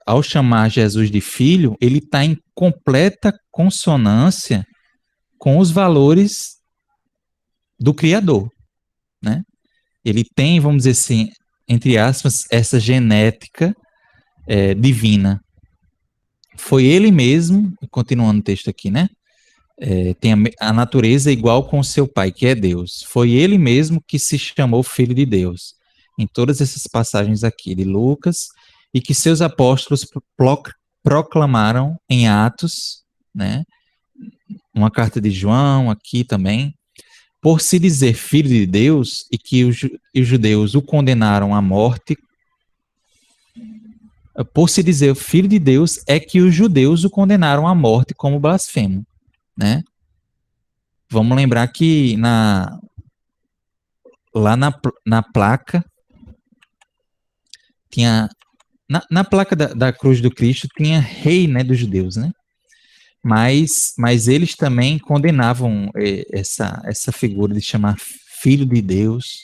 ao chamar Jesus de filho, ele está em completa consonância com os valores do Criador, né? Ele tem, vamos dizer assim, entre aspas, essa genética divina. Foi ele mesmo, continuando o texto aqui, né? Tem a natureza igual com o seu pai, que é Deus. Foi ele mesmo que se chamou Filho de Deus, em todas essas passagens aqui de Lucas, e que seus apóstolos proclamaram em Atos, né? Uma carta de João aqui também. Por se dizer Filho de Deus, e que os judeus o condenaram à morte, por se dizer Filho de Deus, é que os judeus o condenaram à morte como blasfemo, né? Vamos lembrar que lá na placa tinha na placa da cruz do Cristo tinha rei, né, dos judeus, né? Mas eles também condenavam essa figura de chamar filho de Deus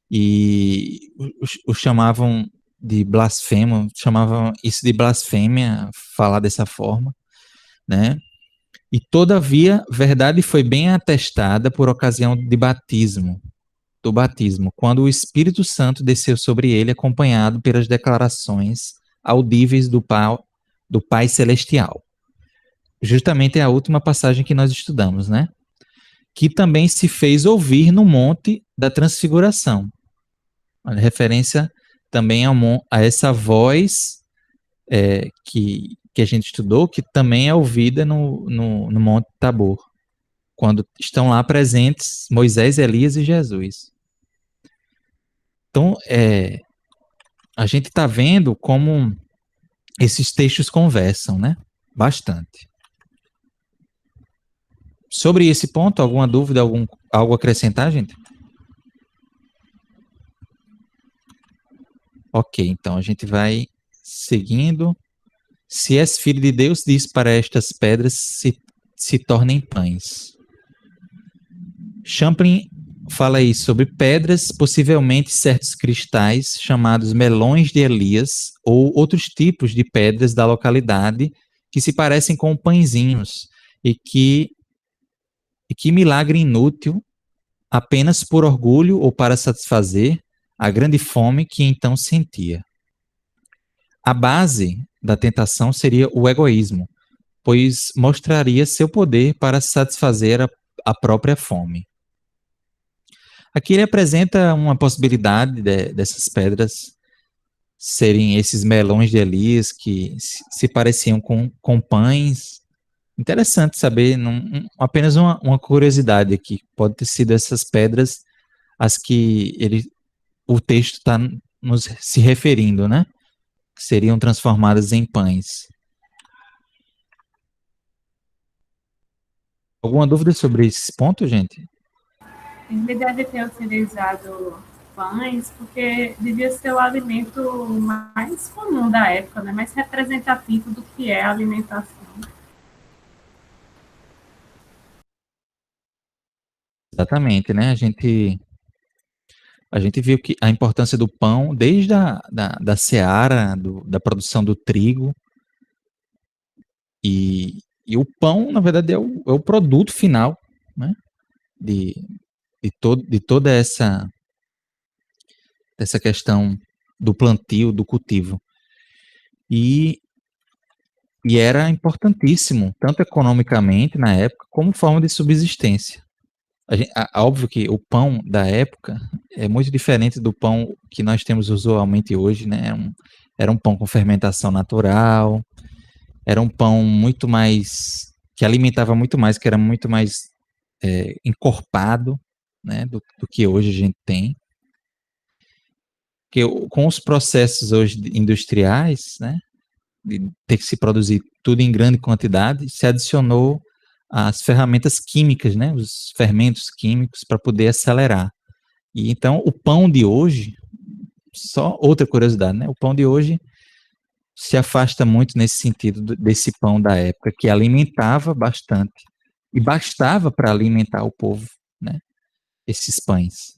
e o chamavam de blasfemo, chamavam isso de blasfêmia, falar dessa forma, né? E todavia, verdade foi bem atestada por ocasião do batismo, quando o Espírito Santo desceu sobre ele, acompanhado pelas declarações audíveis do Pai Celestial. Justamente é a última passagem que nós estudamos, né? Que também se fez ouvir no Monte da Transfiguração. Olha, referência também a essa voz que a gente estudou, que também é ouvida no Monte Tabor, quando estão lá presentes Moisés, Elias e Jesus. Então, a gente está vendo como esses textos conversam, né? Bastante. Sobre esse ponto, alguma dúvida, algo a acrescentar, gente? Ok, então a gente vai seguindo. Se és filho de Deus, diz para estas pedras se tornem pães. Champlin fala aí sobre pedras, possivelmente certos cristais chamados melões de Elias ou outros tipos de pedras da localidade que se parecem com pãezinhos e que milagre inútil apenas por orgulho ou para satisfazer a grande fome que então sentia. A base da tentação seria o egoísmo, pois mostraria seu poder para satisfazer a própria fome. Aqui ele apresenta uma possibilidade dessas pedras serem esses melões de Elias que se pareciam com pães. Interessante saber, apenas uma curiosidade aqui, pode ter sido essas pedras as que o texto está se referindo, né? Que seriam transformadas em pães. Alguma dúvida sobre esse ponto, gente? Ele deve ter utilizado pães porque devia ser o alimento mais comum da época, né? Mais representativo do que é a alimentação. Exatamente, né? A gente viu que a importância do pão desde da seara, da produção do trigo, e o pão, na verdade, é o produto final, né? De toda essa questão do plantio, do cultivo. E era importantíssimo, tanto economicamente na época, como forma de subsistência. Óbvio que o pão da época é muito diferente do pão que nós temos usualmente hoje, né? Era um pão com fermentação natural, era um pão muito mais, que alimentava muito mais, que era muito mais encorpado, né? Do que hoje a gente tem. Porque com os processos hoje industriais, né? De ter que se produzir tudo em grande quantidade, se adicionou as ferramentas químicas, né, os fermentos químicos para poder acelerar. E então o pão de hoje, só outra curiosidade, né, o pão de hoje se afasta muito nesse sentido desse pão da época, que alimentava bastante e bastava para alimentar o povo, né, esses pães.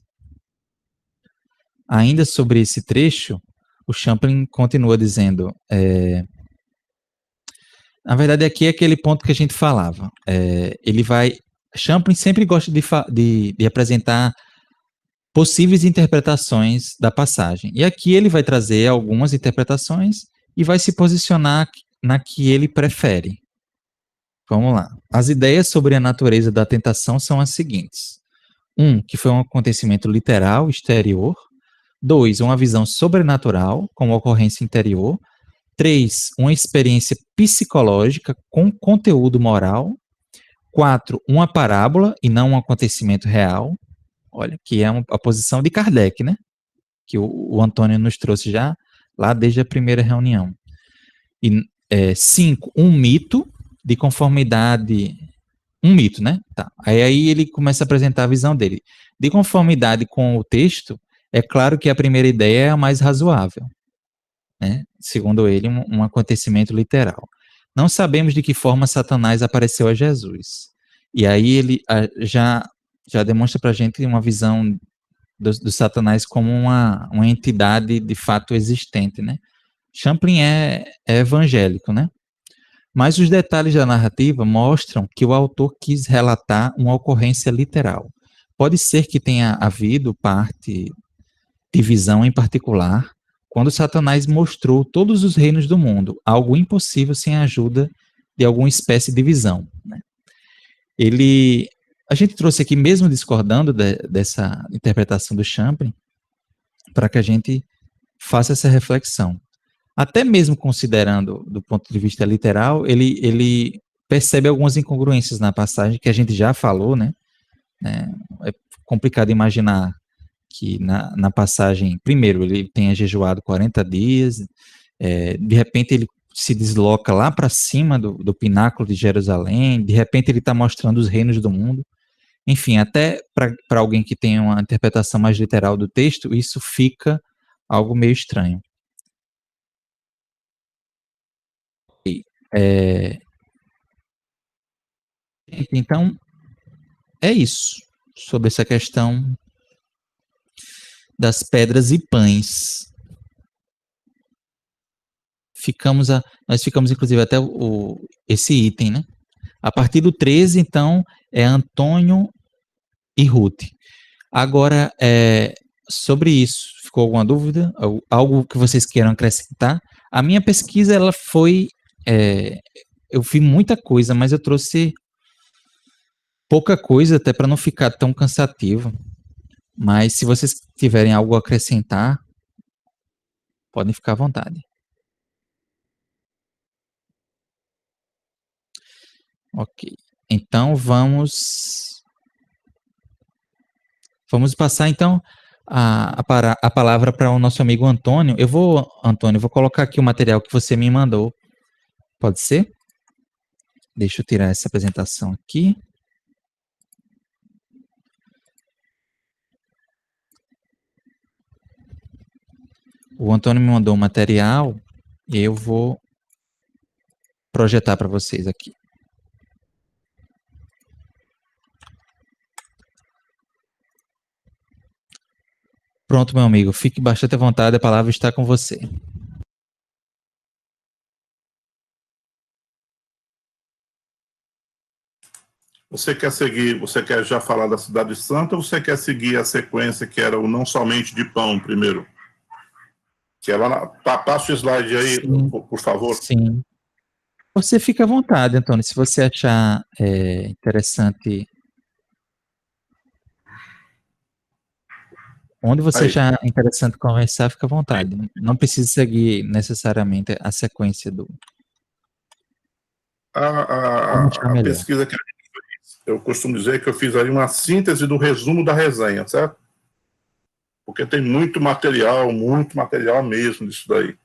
Ainda sobre esse trecho, o Champlin continua dizendo, na verdade, aqui é aquele ponto que a gente falava. Champlin sempre gosta de apresentar possíveis interpretações da passagem. E aqui ele vai trazer algumas interpretações e vai se posicionar na que ele prefere. Vamos lá. As ideias sobre a natureza da tentação são as seguintes. 1, que foi um acontecimento literal, exterior. 2, uma visão sobrenatural, com ocorrência interior. 3, uma experiência psicológica com conteúdo moral. 4, uma parábola e não um acontecimento real. Olha, que é a posição de Kardec, né? Que o Antônio nos trouxe já lá desde a primeira reunião. E 5, um mito de conformidade um mito, né? Tá. Aí ele começa a apresentar a visão dele. De conformidade com o texto, é claro que a primeira ideia é a mais razoável, né? Segundo ele, um acontecimento literal. Não sabemos de que forma Satanás apareceu a Jesus. E aí ele já demonstra para a gente uma visão do Satanás como uma entidade de fato existente, né? Champlin é evangélico, né? Mas os detalhes da narrativa mostram que o autor quis relatar uma ocorrência literal. Pode ser que tenha havido parte de visão em particular, quando Satanás mostrou todos os reinos do mundo, algo impossível sem a ajuda de alguma espécie de visão, né? A gente trouxe aqui, mesmo discordando dessa interpretação do Champlin, para que a gente faça essa reflexão. Até mesmo considerando do ponto de vista literal, ele percebe algumas incongruências na passagem, que a gente já falou, né? É complicado imaginar que na passagem, primeiro, ele tenha jejuado 40 dias, de repente ele se desloca lá para cima do pináculo de Jerusalém, de repente ele está mostrando os reinos do mundo. Enfim, até para alguém que tem uma interpretação mais literal do texto, isso fica algo meio estranho. Então, é isso, sobre essa questão das pedras e pães. Nós ficamos, inclusive, até esse item, né? A partir do 13, então, é Antônio e Ruth. Agora, sobre isso, ficou alguma dúvida? Algo que vocês queiram acrescentar? A minha pesquisa, ela foi... eu vi muita coisa, mas eu trouxe pouca coisa, até para não ficar tão cansativo. Mas, se vocês tiverem algo a acrescentar, podem ficar à vontade. Ok. Então, vamos passar, então, a palavra para o nosso amigo Antônio. Antônio, eu vou colocar aqui o material que você me mandou. Pode ser? Deixa eu tirar essa apresentação aqui. O Antônio me mandou um material e eu vou projetar para vocês aqui. Pronto, meu amigo, fique bastante à vontade, a palavra está com você. Você quer já falar da Cidade Santa ou você quer seguir a sequência que era o não somente de pão primeiro? Que ela passa o slide aí, por favor. Sim. Você fica à vontade, Antônio, se você achar interessante. Onde você achar interessante conversar, fica à vontade. Não precisa seguir necessariamente a sequência do... A pesquisa que a gente fez, eu costumo dizer que eu fiz aí uma síntese do resumo da resenha, certo? Porque tem muito material mesmo disso daí.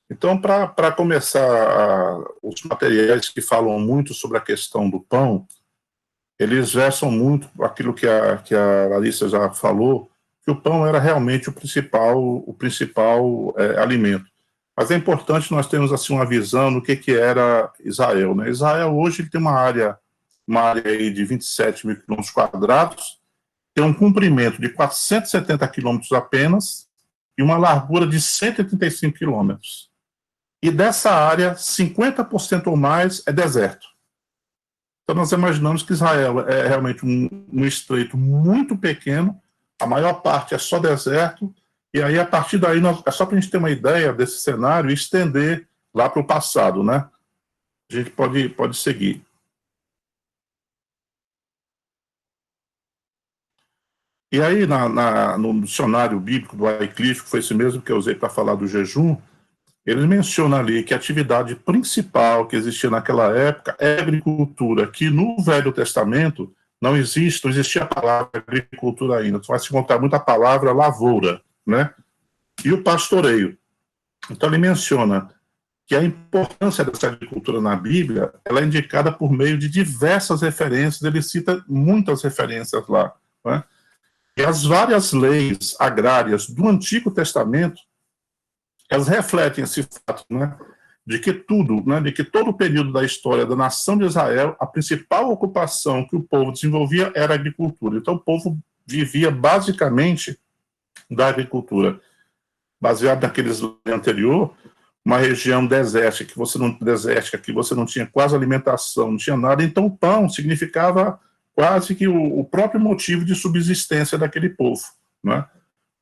Então, para começar, os materiais que falam muito sobre a questão do pão, eles versam muito aquilo que a Larissa já falou, que o pão era realmente o principal alimento. Mas é importante nós termos assim, uma visão do que era Israel, né? Israel hoje ele tem uma área aí de 27 mil quilômetros quadrados, tem um comprimento de 470 quilômetros apenas e uma largura de 135 quilômetros. E dessa área, 50% ou mais é deserto. Então nós imaginamos que Israel é realmente um estreito muito pequeno, a maior parte é só deserto, e aí a partir daí, é só para a gente ter uma ideia desse cenário e estender lá para o passado, né? A gente pode seguir. E aí, no dicionário bíblico do Wycliffe, que foi esse mesmo que eu usei para falar do jejum, ele menciona ali que a atividade principal que existia naquela época é a agricultura, que no Velho Testamento não existia a palavra agricultura ainda. Você vai se encontrar muita palavra lavoura, né? E o pastoreio. Então ele menciona que a importância dessa agricultura na Bíblia, ela é indicada por meio de diversas referências, ele cita muitas referências lá, né? E as várias leis agrárias do Antigo Testamento, elas refletem esse fato, né? De que tudo, né? De que todo o período da história da nação de Israel, a principal ocupação que o povo desenvolvia era a agricultura. Então, o povo vivia basicamente da agricultura. Baseado naqueles anterior, uma região desértica, que você não tinha quase alimentação, não tinha nada, então o pão significava quase que o próprio motivo de subsistência daquele povo, né?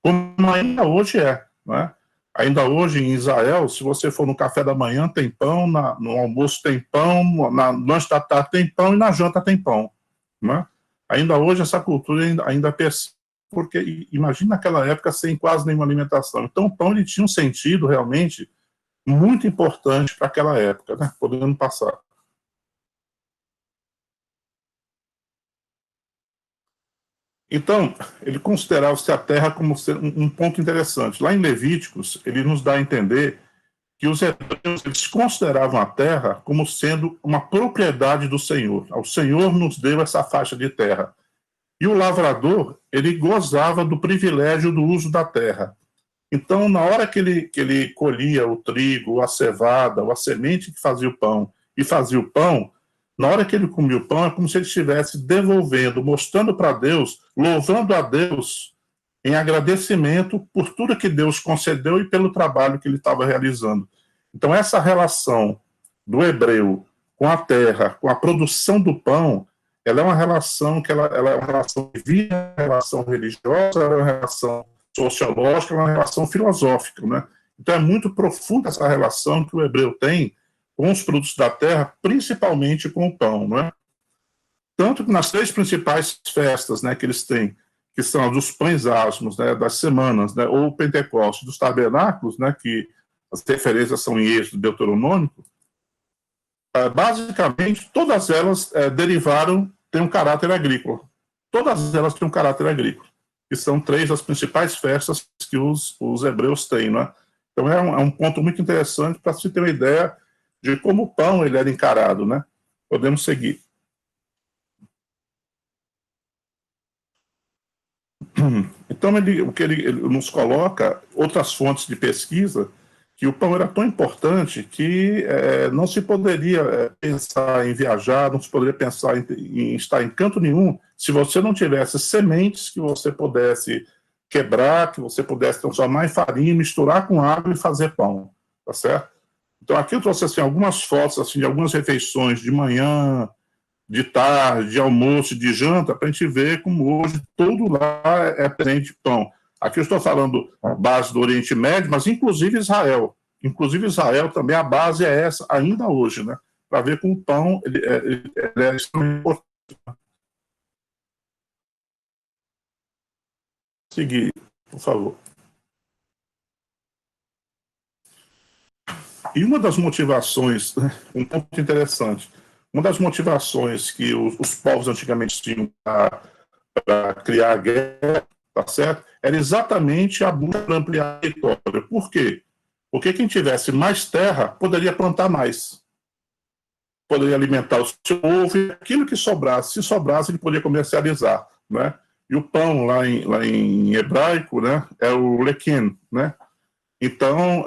Como ainda hoje é, né? Ainda hoje em Israel, se você for no café da manhã tem pão, no almoço tem pão, na lanche da tarde tem pão e na janta tem pão, né? Ainda hoje essa cultura ainda persiste, porque imagina naquela época sem quase nenhuma alimentação. Então o pão ele tinha um sentido realmente muito importante para aquela época, né? Podendo passar. Então, ele considerava-se a terra como um ponto interessante. Lá em Levíticos, ele nos dá a entender que os hebreus eles consideravam a terra como sendo uma propriedade do Senhor. O Senhor nos deu essa faixa de terra. E o lavrador, ele gozava do privilégio do uso da terra. Então, na hora que ele colhia o trigo, a cevada, ou a semente que fazia o pão, e fazia o pão, na hora que ele comia o pão, é como se ele estivesse devolvendo, mostrando para Deus, louvando a Deus em agradecimento por tudo que Deus concedeu e pelo trabalho que ele estava realizando. Então, essa relação do hebreu com a terra, com a produção do pão, ela é uma relação que ela é uma relação de vida, uma relação religiosa, ela é uma relação sociológica, uma relação filosófica, né? Então é muito profunda essa relação que o hebreu tem com os produtos da terra, principalmente com o pão, né? Tanto que nas 3 principais festas, né, que eles têm, que são as dos pães asmos, né, das semanas, né, ou o Pentecostes, dos tabernáculos, né, que as referências são em Êxodo Deuteronômico, basicamente todas elas têm um caráter agrícola. Todas elas têm um caráter agrícola, que são 3 das principais festas que os hebreus têm, né? Então é um ponto muito interessante para se ter uma ideia de como o pão ele era encarado, né? Podemos seguir. Então ele nos coloca outras fontes de pesquisa que o pão era tão importante que não se poderia pensar em viajar, não se poderia pensar em estar em canto nenhum se você não tivesse sementes que você pudesse quebrar, que você pudesse transformar em farinha, misturar com água e fazer pão, tá certo? Então aqui eu trouxe assim, algumas fotos assim, de algumas refeições de manhã, de tarde, de almoço, de janta, para a gente ver como hoje tudo lá é presente pão. Aqui eu estou falando base do Oriente Médio, mas inclusive Israel. Inclusive Israel também, a base é essa ainda hoje, né? Para ver como o pão ele é extremamente importante. Seguir, por favor. E uma das motivações, um ponto interessante, uma das motivações que os povos antigamente tinham para criar a guerra, tá certo? Era exatamente a busca para ampliar a território. Por quê? Porque quem tivesse mais terra poderia plantar mais. Poderia alimentar o seu povo e aquilo que sobrasse, se sobrasse, ele poderia comercializar, né? E o pão lá em hebraico, né, é o lequim, né? Então,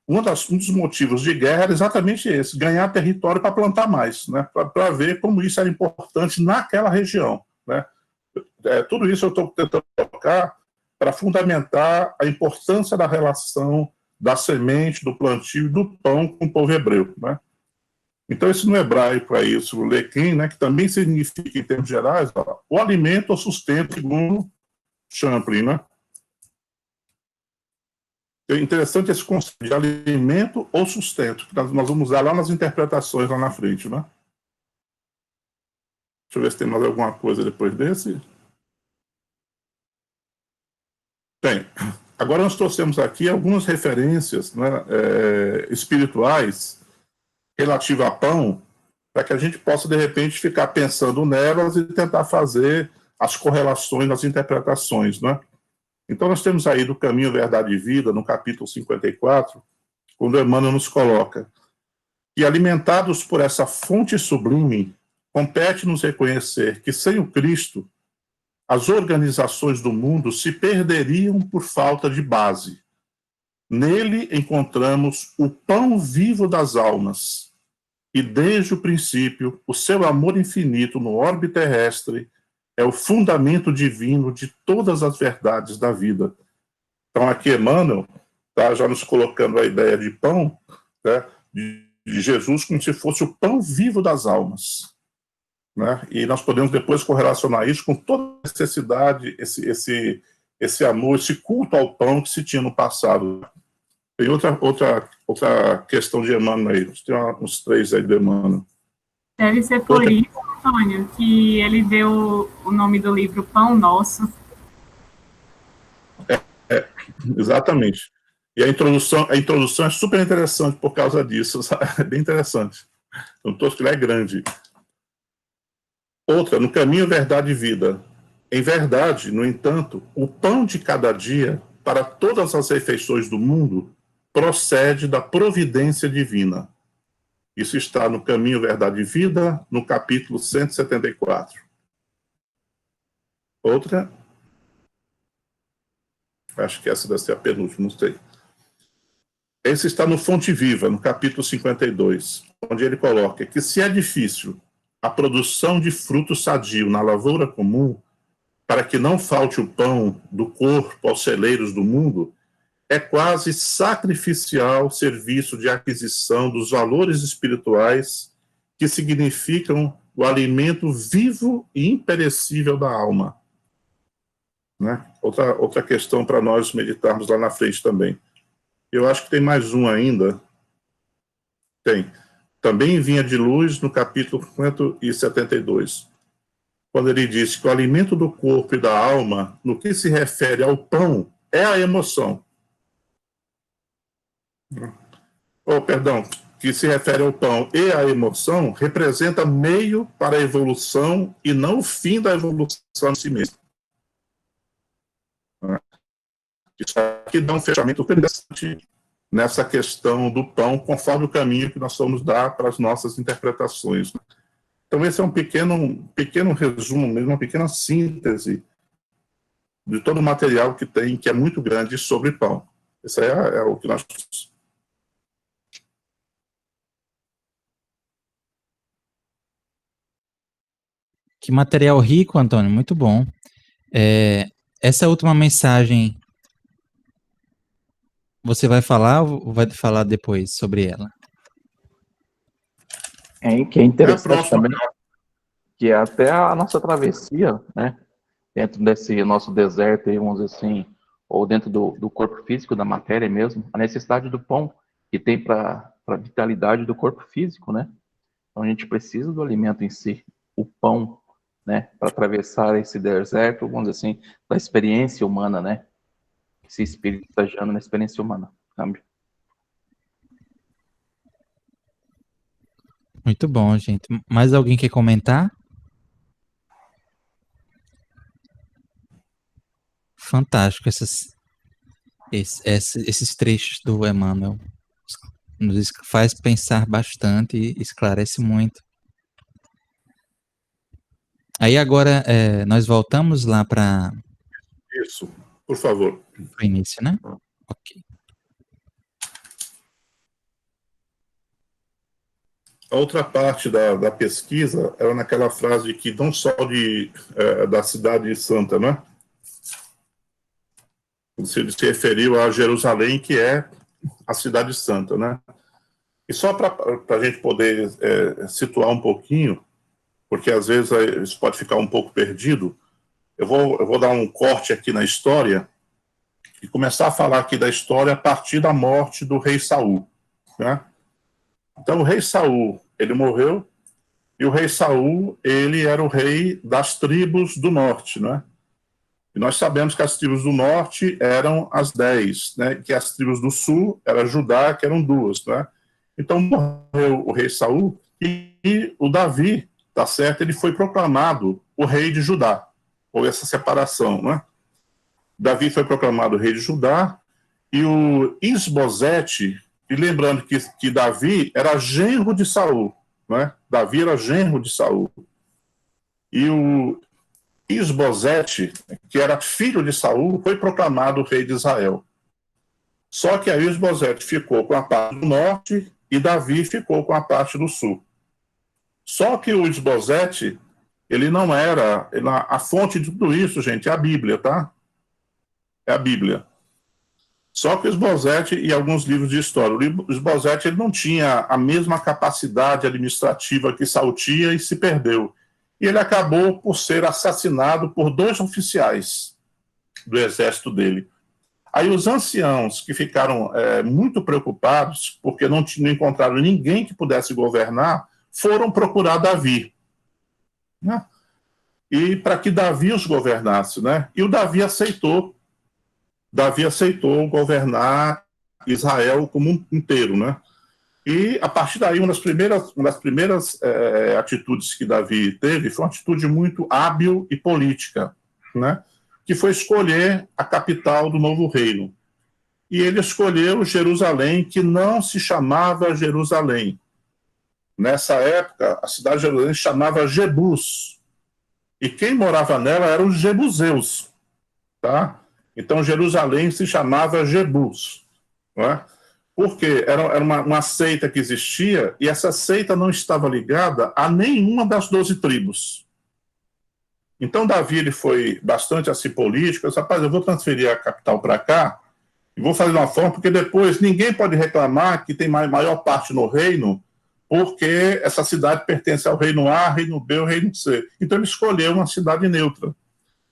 um dos motivos de guerra era exatamente esse, ganhar território para plantar mais, né? Para ver como isso era importante naquela região, né? Tudo isso eu estou tentando colocar para fundamentar a importância da relação da semente, do plantio e do pão com o povo hebreu, né? Então, isso no hebraico é isso, o lequim, né, que também significa, em termos gerais, o alimento ou sustento, segundo Champlin, né? É interessante esse conceito de alimento ou sustento, que nós vamos usar lá nas interpretações lá na frente, né? Deixa eu ver se tem mais alguma coisa depois desse. Tem. Agora nós trouxemos aqui algumas referências, né, espirituais relativas a pão, para que a gente possa, de repente, ficar pensando nelas e tentar fazer as correlações nas interpretações, né? Então nós temos aí do Caminho, Verdade e Vida, no capítulo 54, quando Emmanuel nos coloca que, alimentados por essa fonte sublime, compete-nos reconhecer que, sem o Cristo, as organizações do mundo se perderiam por falta de base. Nele encontramos o pão vivo das almas, e desde o princípio, o seu amor infinito no orbe terrestre é o fundamento divino de todas as verdades da vida. Então, aqui Emmanuel está já nos colocando a ideia de pão, né, de Jesus como se fosse o pão vivo das almas. Né? E nós podemos depois correlacionar isso com toda a necessidade, esse amor, esse culto ao pão que se tinha no passado. Tem outra questão de Emmanuel aí, tem uns 3 aí de Emmanuel. Deve ser por isso, Antônio, que ele deu o nome do livro Pão Nosso. Exatamente. E a introdução é super interessante por causa disso, sabe? É bem interessante. O texto é grande. Outra, no caminho, verdade e vida. Em verdade, no entanto, o pão de cada dia, para todas as refeições do mundo, procede da providência divina. Isso está no Caminho, Verdade e Vida, no capítulo 174. Outra, acho que essa deve ser a penúltima, não sei. Esse está no Fonte Viva, no capítulo 52, onde ele coloca que se é difícil a produção de fruto sadio na lavoura comum, para que não falte o pão do corpo aos celeiros do mundo, é quase sacrificial serviço de aquisição dos valores espirituais que significam o alimento vivo e imperecível da alma. Né? Outra questão para nós meditarmos lá na frente também. Eu acho que tem mais um ainda. Tem. Também Vinha de Luz, no capítulo 172, quando ele diz que o alimento do corpo e da alma, no que se refere ao pão, é a emoção. Que se refere ao pão e à emoção, representa meio para a evolução e não o fim da evolução em si mesmo. Isso aqui dá um fechamento interessante nessa questão do pão, conforme o caminho que nós vamos dar para as nossas interpretações. Então, esse é um pequeno resumo, mesmo uma pequena síntese de todo o material que tem, que é muito grande, sobre pão. Isso aí é o que nós... Que material rico, Antônio, muito bom. Essa última mensagem, você vai falar ou vai falar depois sobre ela? Que é interessante também, que é até a nossa travessia, né, dentro desse nosso deserto, vamos dizer assim, ou dentro do corpo físico, da matéria mesmo, a necessidade do pão que tem para a vitalidade do corpo físico, né? Então a gente precisa do alimento em si, o pão, né, para atravessar esse deserto, vamos dizer assim, da experiência humana, né? Esse espírito estagiando na experiência humana, sabe? Muito bom, gente. Mais alguém quer comentar? Fantástico esses trechos do Emmanuel. Nos faz pensar bastante e esclarece muito. Aí agora nós voltamos lá para... Isso, por favor. O início, né? Ok. A outra parte da pesquisa era naquela frase que não só da cidade santa, né? Você se referiu a Jerusalém, que é a cidade santa, né? E só para a gente poder situar um pouquinho, porque às vezes isso pode ficar um pouco perdido, eu vou dar um corte aqui na história e começar a falar aqui da história a partir da morte do rei Saul, né? Então, o rei Saul, ele morreu, e o rei Saul, ele era o rei das tribos do norte, né? E nós sabemos que as tribos do norte eram as 10, né? Que as tribos do sul era Judá, que eram 2, né? Então, morreu o rei Saul, e o Davi, tá certo? Ele foi proclamado o rei de Judá. Houve essa separação, né? Davi foi proclamado rei de Judá, e o Isbosete, E lembrando que Davi era genro de Saul, né? Davi era genro de Saul. E o Isbosete, que era filho de Saul, foi proclamado rei de Israel. Só que aí Isbosete ficou com a parte do norte e Davi ficou com a parte do sul. Só que o Isbosete, ele não era... A fonte de tudo isso, gente, é a Bíblia, tá? É a Bíblia. Só que o Isbosete, e alguns livros de história, o Isbosete ele não tinha a mesma capacidade administrativa que Saul tinha e se perdeu. E ele acabou por ser assassinado por 2 oficiais do exército dele. Aí os anciãos, que ficaram muito preocupados, porque não encontraram ninguém que pudesse governar, foram procurar Davi, né? E para que Davi os governasse, né? E o Davi aceitou governar Israel como um inteiro, né? E, a partir daí, uma das primeiras atitudes que Davi teve foi uma atitude muito hábil e política, né? Que foi escolher a capital do novo reino. E ele escolheu Jerusalém, que não se chamava Jerusalém. Nessa época, a cidade de Jerusalém se chamava Jebus. E quem morava nela eram os jebuseus, tá? Então, Jerusalém se chamava Jebus, não é? Porque era uma seita que existia, e essa seita não estava ligada a nenhuma das 12 tribos. Então, Davi ele foi bastante assim político. Disse, rapaz, eu vou transferir a capital para cá, e vou fazer de uma forma, porque depois ninguém pode reclamar que tem maior parte no reino, porque essa cidade pertence ao reino A, reino B, ou reino C. Então, ele escolheu uma cidade neutra.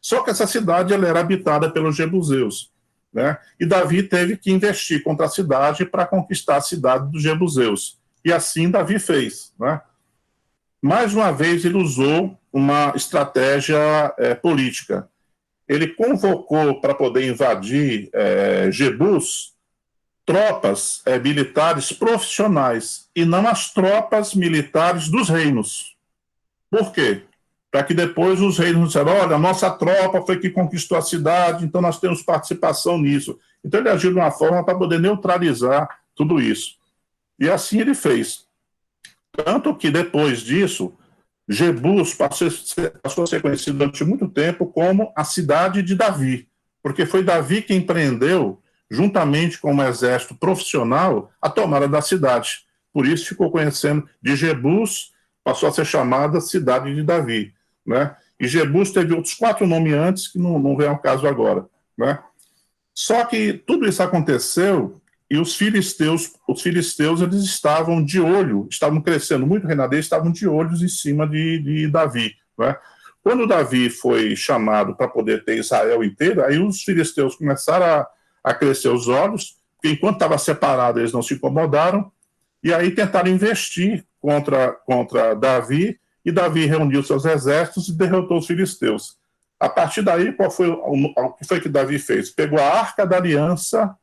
Só que essa cidade ela era habitada pelos jebuseus, né? E Davi teve que investir contra a cidade para conquistar a cidade dos jebuseus. E assim Davi fez, né? Mais uma vez ele usou uma estratégia política. Ele convocou para poder invadir Jebus tropas militares profissionais e não as tropas militares dos reinos. Por quê? Para que depois os reinos disseram, olha, a nossa tropa foi que conquistou a cidade, então nós temos participação nisso. Então ele agiu de uma forma para poder neutralizar tudo isso. E assim ele fez. Tanto que depois disso, Jebus passou a ser conhecido durante muito tempo como a cidade de Davi, porque foi Davi que empreendeu, juntamente com um exército profissional, a tomada da cidade. Por isso ficou conhecendo de Jebus, passou a ser chamada cidade de Davi, né? E Jebus teve outros 4 nomes antes, que não vem ao caso agora, né? Só que tudo isso aconteceu e os filisteus eles estavam de olho, estavam crescendo muito, reinado, estavam de olhos em cima de Davi, né? Quando Davi foi chamado para poder ter Israel inteiro, aí os filisteus começaram a crescer os olhos, porque enquanto estava separado eles não se incomodaram, e aí tentaram investir contra Davi, e Davi reuniu seus exércitos e derrotou os filisteus. A partir daí, o que foi que Davi fez? Pegou a Arca da Aliança,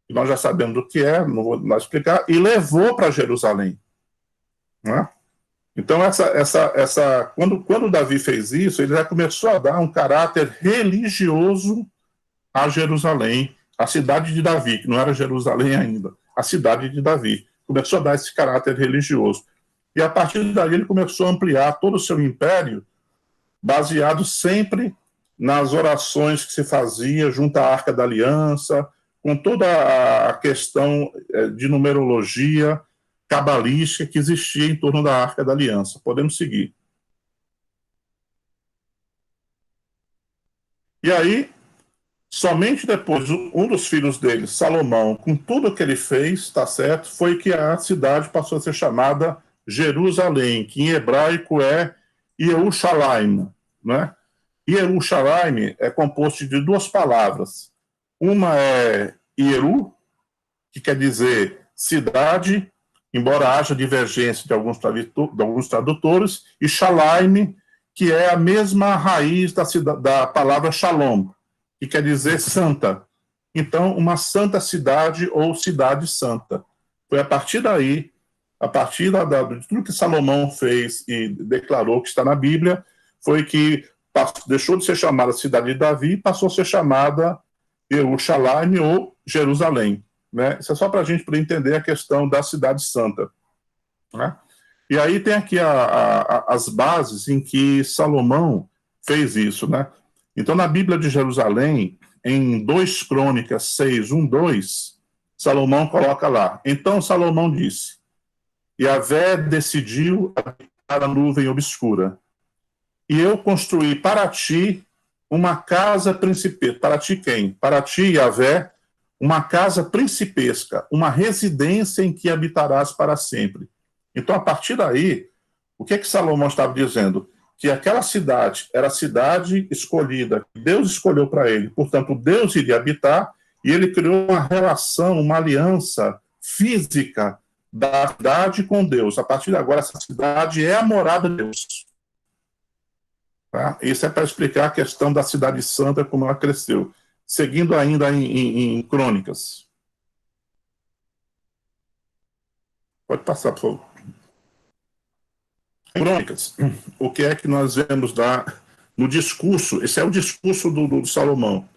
que nós já sabemos do que é, não vou mais explicar, e levou para Jerusalém, né? Então, quando Davi fez isso, ele já começou a dar um caráter religioso a Jerusalém, a cidade de Davi, que não era Jerusalém ainda, a cidade de Davi. Começou a dar esse caráter religioso. E a partir daí ele começou a ampliar todo o seu império, baseado sempre nas orações que se fazia junto à Arca da Aliança, com toda a questão de numerologia cabalística que existia em torno da Arca da Aliança. Podemos seguir. E aí, somente depois, um dos filhos dele, Salomão, com tudo que ele fez, tá certo, foi que a cidade passou a ser chamada Jerusalém, que em hebraico é Yerushalayim, né? Yerushalayim é composto de 2 palavras. Uma é Yeru, que quer dizer cidade, embora haja divergência de alguns tradutores, e Shalaim, que é a mesma raiz da palavra Shalom, que quer dizer santa. Então, uma santa cidade ou cidade santa. Foi a partir daí, a partir de tudo que Salomão fez e declarou que está na Bíblia, foi que deixou de ser chamada cidade de Davi e passou a ser chamada Yerushalayim ou Jerusalém, né? Isso é só para a gente poder entender a questão da cidade santa, né? E aí tem aqui as bases em que Salomão fez isso, né? Então, na Bíblia de Jerusalém, em 2 Crônicas 6, 1, 2, Salomão coloca lá: então Salomão disse, Yahvé decidiu habitar a nuvem obscura, e eu construí para ti uma casa principesca. Para ti quem? Para ti, Yahvé, uma casa principesca, uma residência em que habitarás para sempre. Então, a partir daí, o que Salomão estava dizendo? Que aquela cidade era a cidade escolhida, que Deus escolheu para ele, portanto, Deus iria habitar, e ele criou uma relação, uma aliança física da cidade com Deus. A partir de agora, essa cidade é a morada de Deus. Tá? Isso é para explicar a questão da cidade santa, como ela cresceu. Seguindo ainda em Crônicas. Pode passar, por favor. Crônicas, o que é que nós vemos lá no discurso? Esse é o discurso do Salomão.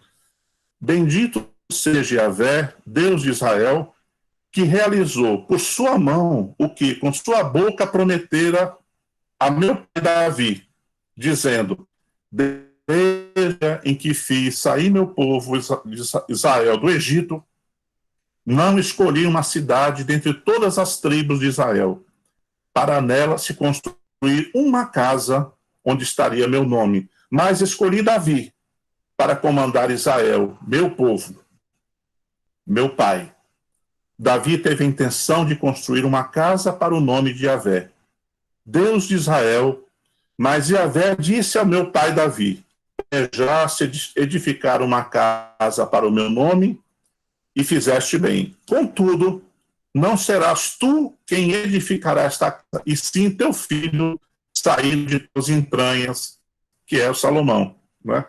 Bendito seja Yahvé, Deus de Israel, que realizou por sua mão o que com sua boca prometera a meu pai Davi, dizendo: desde em que fiz sair meu povo Israel do Egito, não escolhi uma cidade dentre todas as tribos de Israel, para nela se construir uma casa onde estaria meu nome, mas escolhi Davi para comandar Israel, meu povo, meu pai. Davi teve a intenção de construir uma casa para o nome de Yahvé, Deus de Israel, mas Yahvé disse ao meu pai Davi: já se edificar uma casa para o meu nome, e fizeste bem. Contudo, não serás tu quem edificará esta casa, e sim teu filho, saído de tuas entranhas, que é o Salomão, né?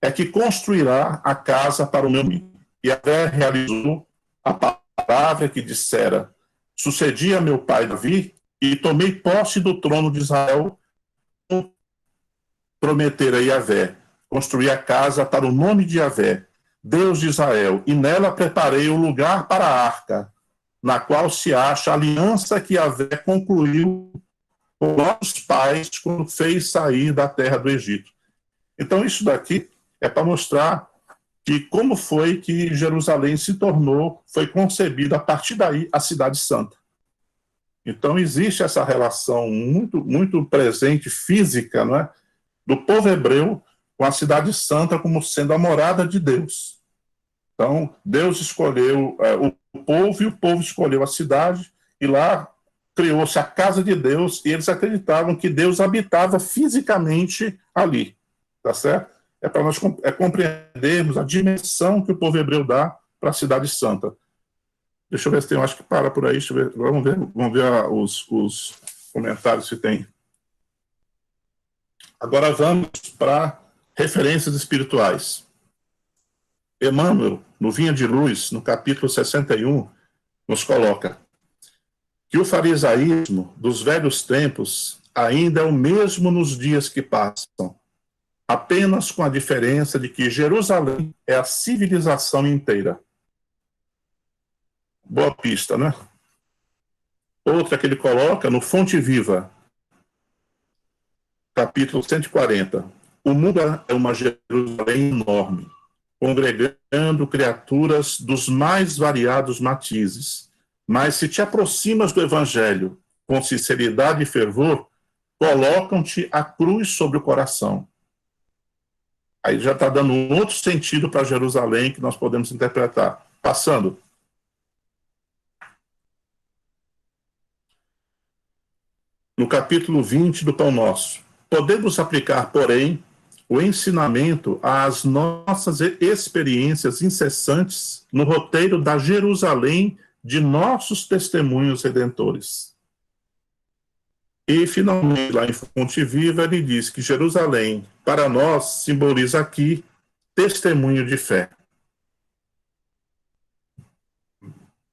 É que construirá a casa para o meu nome. E Yahvé realizou a palavra que dissera: sucedi a meu pai Davi, e tomei posse do trono de Israel, prometer a Yahvé, construir a casa para o nome de Yahvé, Deus de Israel, e nela preparei o lugar para a arca, na qual se acha a aliança que Yahvé concluiu com nossos pais quando fez sair da terra do Egito. Então, isso daqui é para mostrar que como foi que Jerusalém se tornou, foi concebida a partir daí a cidade santa. Então, existe essa relação muito, muito presente, física, não é, do povo hebreu com a cidade santa como sendo a morada de Deus. Então, Deus escolheu o povo, e o povo escolheu a cidade, e lá criou-se a casa de Deus, e eles acreditavam que Deus habitava fisicamente ali, tá certo? É para nós compreendermos a dimensão que o povo hebreu dá para a cidade santa. Deixa eu ver se tem, eu acho que para por aí, deixa eu ver, vamos ver os comentários que tem. Agora vamos para referências espirituais. Emmanuel, no Vinha de Luz, no capítulo 61, nos coloca que o farisaísmo dos velhos tempos ainda é o mesmo nos dias que passam, apenas com a diferença de que Jerusalém é a civilização inteira. Boa pista, né? Outra que ele coloca no Fonte Viva, capítulo 140. O mundo é uma Jerusalém enorme, congregando criaturas dos mais variados matizes. Mas se te aproximas do Evangelho com sinceridade e fervor, colocam-te a cruz sobre o coração. Aí já está dando um outro sentido para Jerusalém que nós podemos interpretar. Passando. No capítulo 20 do Pão Nosso. Podemos aplicar, porém, o ensinamento às nossas experiências incessantes no roteiro da Jerusalém de nossos testemunhos redentores. E, finalmente, lá em Fonte Viva, ele diz que Jerusalém, para nós, simboliza aqui testemunho de fé.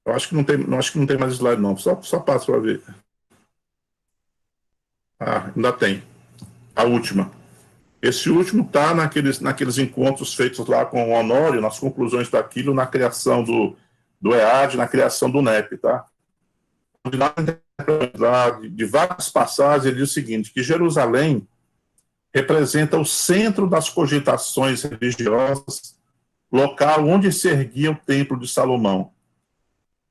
Eu acho que não tem mais slide, não. Só passo para ver. Ah, ainda tem. A última. Esse último está naqueles encontros feitos lá com o Honório, nas conclusões daquilo, na criação do do EAD na criação do NEP, tá? De várias passagens, ele diz o seguinte, que Jerusalém representa o centro das cogitações religiosas, local onde se erguia o Templo de Salomão.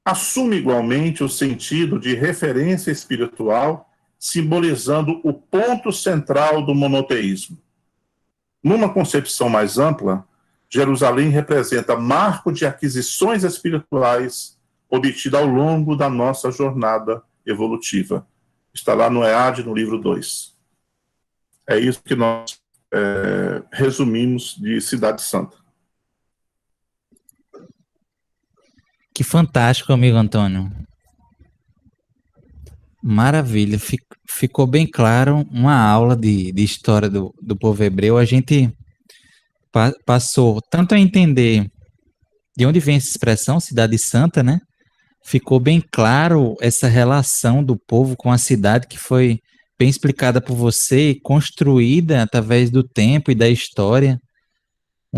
Assume igualmente o sentido de referência espiritual, simbolizando o ponto central do monoteísmo. Numa concepção mais ampla, Jerusalém representa marco de aquisições espirituais obtidas ao longo da nossa jornada evolutiva. Está lá no EAD, no livro 2. É isso que nós resumimos de Cidade Santa. Que fantástico, amigo Antônio. Maravilha. Ficou bem claro uma aula de história do povo hebreu. A gente passou tanto a entender de onde vem essa expressão, Cidade Santa, né? Ficou bem claro essa relação do povo com a cidade que foi bem explicada por você e construída através do tempo e da história.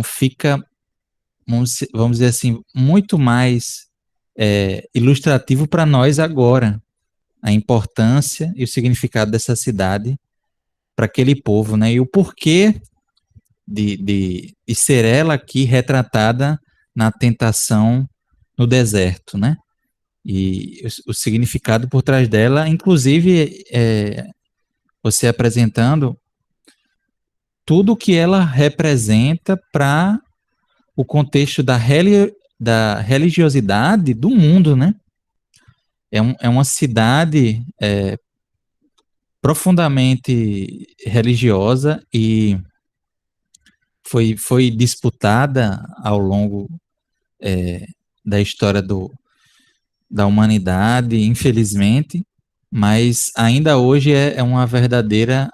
Fica, vamos dizer assim, muito mais ilustrativo para nós agora, a importância e o significado dessa cidade para aquele povo, né? E o porquê de ser ela aqui retratada na tentação no deserto, né? E o significado por trás dela, inclusive você apresentando tudo o que ela representa para o contexto da religiosidade do mundo, né? É uma cidade profundamente religiosa e foi disputada ao longo da história da humanidade, infelizmente, mas ainda hoje é uma verdadeira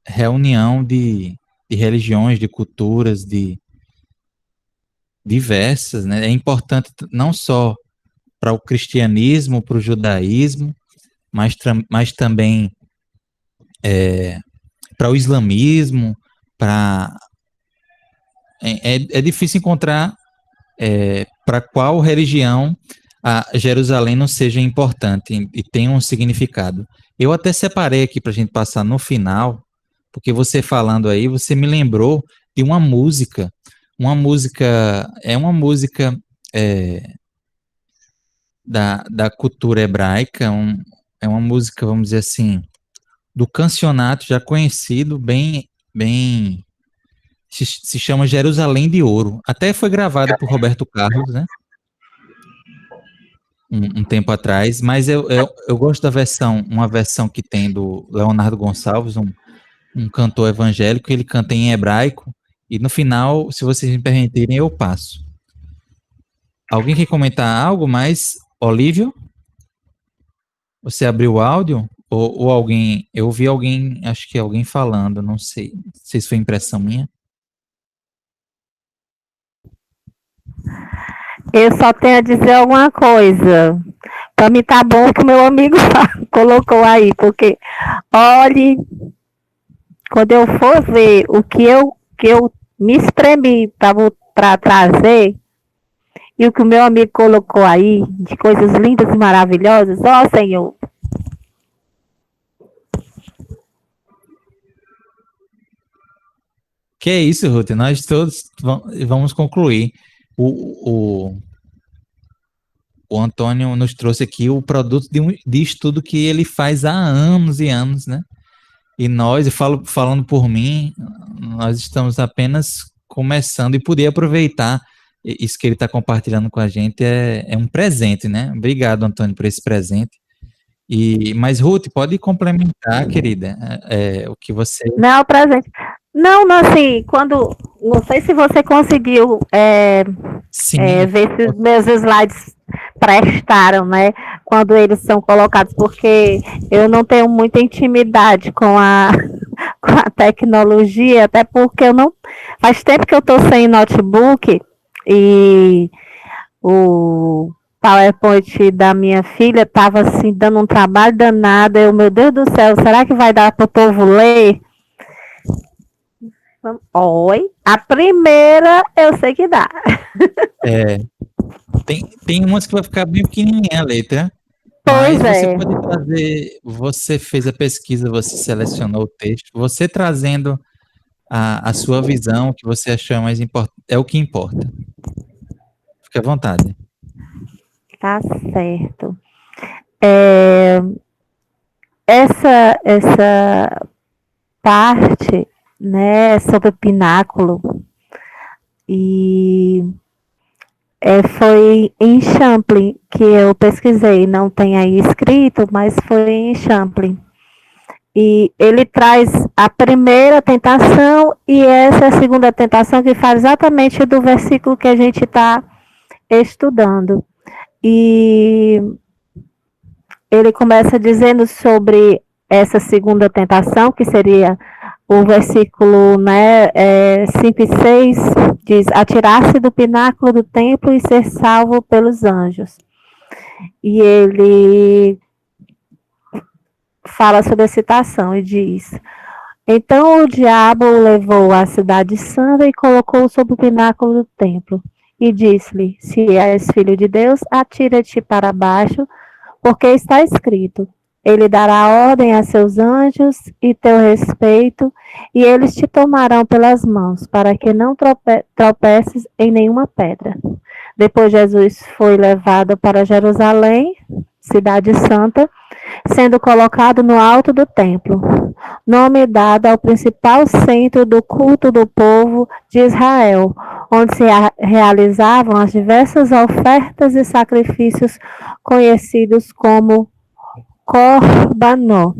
reunião de religiões, de culturas, diversas, né? É importante não só para o cristianismo, para o judaísmo, mas também para o islamismo, é difícil encontrar para qual religião a Jerusalém não seja importante e tenha um significado. Eu até separei aqui para a gente passar no final, porque você falando aí, você me lembrou de uma música da cultura hebraica, é uma música, vamos dizer assim, do cancionato já conhecido, bem se chama Jerusalém de Ouro. Até foi gravada por Roberto Carlos, né? Um tempo atrás, mas eu gosto da uma versão que tem do Leonardo Gonçalves, um cantor evangélico, ele canta em hebraico, e no final, se vocês me permitirem, eu passo. Alguém quer comentar algo mais? Olívio? Você abriu o áudio? Ou alguém, eu ouvi alguém, acho que alguém falando, não sei se foi impressão minha. Eu só tenho a dizer alguma coisa. Para mim tá bom que o meu amigo colocou aí, porque, olhe, quando eu for ver o que eu me espremi para trazer, e o que o meu amigo colocou aí, de coisas lindas e maravilhosas, ó Senhor. Que é isso, Ruth, nós todos vamos concluir. O Antônio nos trouxe aqui o produto de estudo que ele faz há anos e anos, né? E nós, falando por mim, nós estamos apenas começando e poder aproveitar isso que ele está compartilhando com a gente é um presente, né? Obrigado, Antônio, por esse presente. Mas, Ruth, pode complementar, querida, o que você... Não, presente. Não, assim, não sei se você conseguiu ver se os meus slides prestaram, né? Quando eles são colocados, porque eu não tenho muita intimidade com a tecnologia, até porque faz tempo que eu estou sem notebook e o PowerPoint da minha filha estava assim, dando um trabalho danado. Meu Deus do céu, será que vai dar para o povo ler? Oi, a primeira eu sei que dá. Tem umas que vai ficar bem pequenininha a letra, Pois mas você é. pode trazer, você fez a pesquisa, você selecionou o texto, você trazendo a sua visão, o que você achou mais importante, é o que importa. Fique à vontade. Tá certo. Essa parte, né, sobre o pináculo, e foi em Champlin que eu pesquisei, não tem aí escrito, mas foi em Champlin. E ele traz a primeira tentação e essa é a segunda tentação que fala exatamente do versículo que a gente está estudando. E ele começa dizendo sobre essa segunda tentação, que seria o versículo, né, 5 e 6, diz, atirar-se do pináculo do templo e ser salvo pelos anjos. E ele fala sobre a citação e diz, então o diabo o levou à cidade santa e colocou sobre o pináculo do templo. E disse-lhe, se és filho de Deus, atira-te para baixo, porque está escrito, ele dará ordem a seus anjos e teu respeito, e eles te tomarão pelas mãos, para que não tropeces em nenhuma pedra. Depois Jesus foi levado para Jerusalém, cidade santa, sendo colocado no alto do templo, nome dado ao principal centro do culto do povo de Israel, onde se realizavam as diversas ofertas e sacrifícios conhecidos como Corbanó.